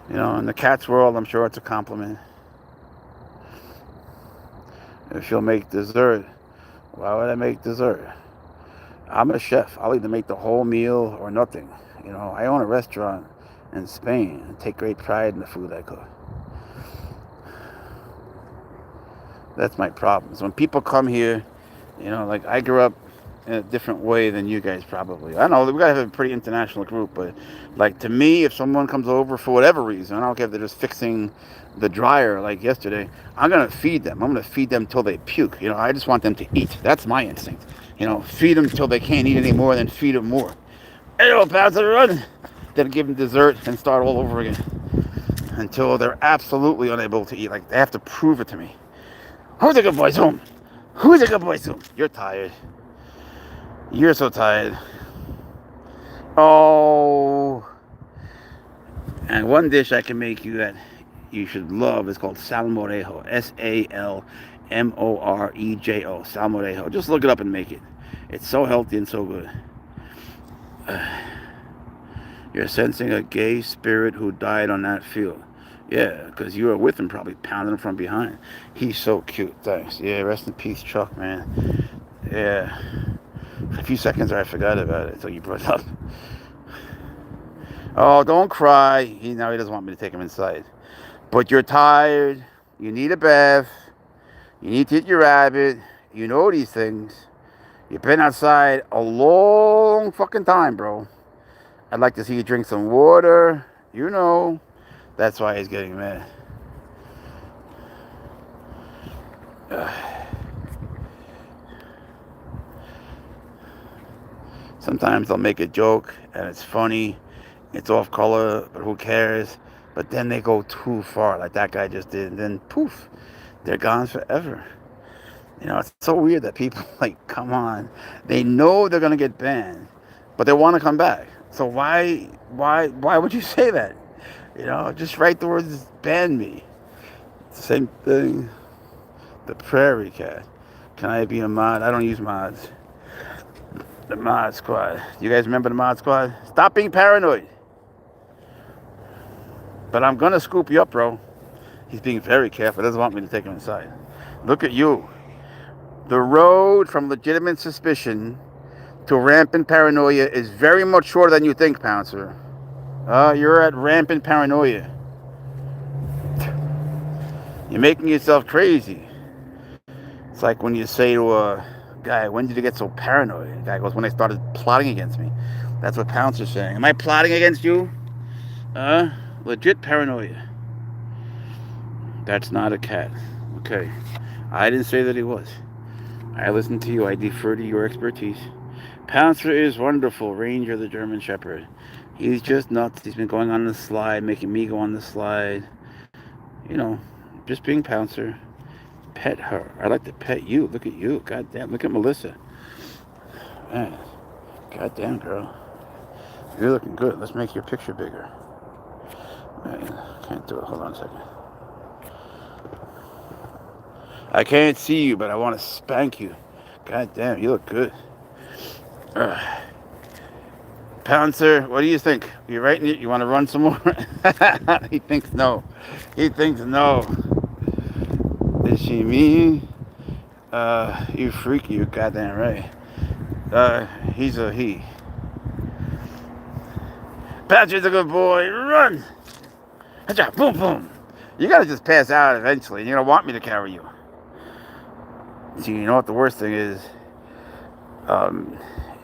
In the cat's world, I'm sure it's a compliment. If she'll make dessert, why would I make dessert? I'm a chef. I'll either make the whole meal or nothing. I own a restaurant in Spain and take great pride in the food I cook. That's my problem. So when people come here, like I grew up in a different way than you guys probably. I don't know, we gotta have a pretty international group, but like to me, if someone comes over for whatever reason, I don't care if they're just fixing the dryer like yesterday, I'm gonna feed them. I'm gonna feed them till they puke. I just want them to eat. That's my instinct. Feed them till they can't eat anymore, then feed them more. Hey, Pouncer, run! Then give them dessert and start all over again until they're absolutely unable to eat. Like they have to prove it to me. Who's a good boy's home? Who's a good boy's home? You're tired. You're so tired. Oh. And one dish I can make you that you should love is called salmorejo. Salmorejo. Salmorejo. Just look it up and make it. It's so healthy and so good. You're sensing a gay spirit who died on that field. Yeah, because you were with him, probably pounding him from behind. He's so cute, thanks. Yeah, rest in peace, Chuck, man. Yeah. A few seconds there, I forgot about it until you brought it up. Oh, don't cry. Now he doesn't want me to take him inside. But you're tired. You need a bath. You need to eat your rabbit. You know these things. You've been outside a long fucking time, bro. I'd like to see you drink some water. That's why he's getting mad. Sometimes they'll make a joke and it's funny. It's off color, but who cares? But then they go too far, like that guy just did. And then poof, they're gone forever. It's so weird that people come on. They know they're going to get banned, but they want to come back. So why would you say that? Just write the words ban me. Same thing. The prairie cat. Can I be a mod? I don't use mods. The mod squad. You guys remember the mod squad? Stop being paranoid. But I'm gonna scoop you up, bro. He's being very careful. He doesn't want me to take him inside. Look at you. The road from legitimate suspicion to rampant paranoia is very much shorter than you think, Pouncer. You're at rampant paranoia. You're making yourself crazy. It's like when you say to a guy, when did you get so paranoid? The guy goes, when I started plotting against me. That's what Pouncer's saying. Am I plotting against you? Legit paranoia. That's not a cat. Okay. I didn't say that he was. I listen to you. I defer to your expertise. Pouncer is wonderful. Ranger, the German Shepherd. He's just nuts. He's been going on the slide, making me go on the slide. You know, just being Pouncer. Pet her. I like to pet you. Look at you. God damn. Look at Melissa. Man. God damn, girl. You're looking good. Let's make your picture bigger. Man, can't do it. Hold on a second. I can't see you, but I want to spank you. God damn, you look good. Pouncer, what do you think? You writing it? You want to run some more? He thinks no. He thinks no. Is she mean? You freaky, you goddamn right. He's a he. Pouncer's a good boy. Run! Boom, boom. You gotta just pass out eventually, and you're gonna want me to carry you. See, you know what the worst thing is?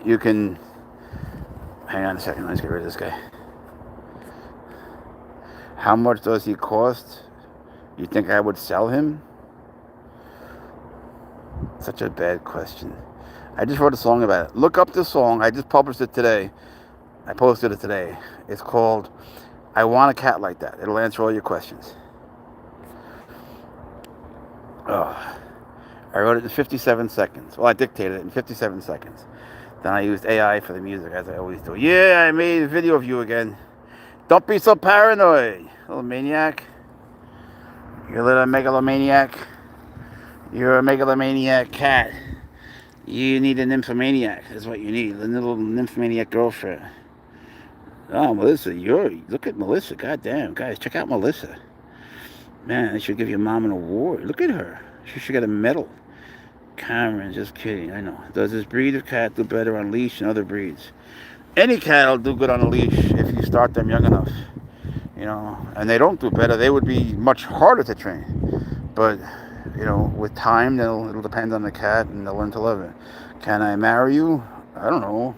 You can... Hang on a second, let's get rid of this guy. How much does he cost? You think I would sell him? Such a bad question. I just wrote a song about it. Look up this song. I just published it today. I posted it today. It's called I Want a Cat Like That. It'll answer all your questions. Oh. I wrote it in 57 seconds. Well, I dictated it in 57 seconds. Then I used AI for the music, as I always do. Yeah, I made a video of you again. Don't be so paranoid, little maniac. You're a little megalomaniac. You're a megalomaniac cat. You need a nymphomaniac. That's what you need. A little nymphomaniac girlfriend. Oh, Melissa, look at Melissa. God damn, guys, check out Melissa. Man, they should give your mom an award. Look at her. She should get a medal. Cameron, just kidding. I know. Does this breed of cat do better on leash than other breeds? Any cat will do good on a leash if you start them young enough. You know, and they don't do better. They would be much harder to train. But, you know, with time, it'll depend on the cat, and they'll learn to love it. Can I marry you? I don't know.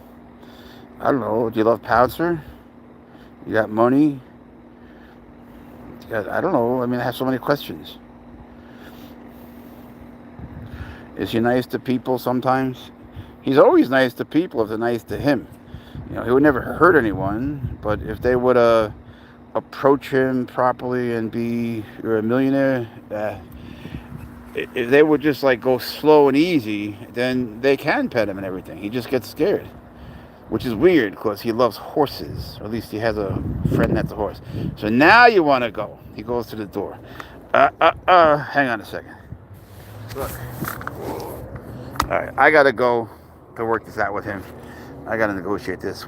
Do you love Pouncer? You got money? I don't know. I mean, I have so many questions. Is he nice to people sometimes? He's always nice to people if they're nice to him. You know, he would never hurt anyone, but if they would approach him properly and you're a millionaire, if they would just like go slow and easy, then they can pet him and everything. He just gets scared, which is weird because he loves horses, or at least he has a friend that's a horse. So now you want to go. He goes to the door. Hang on a second. Look. All right, I got to go to work this out with him. I got to negotiate this.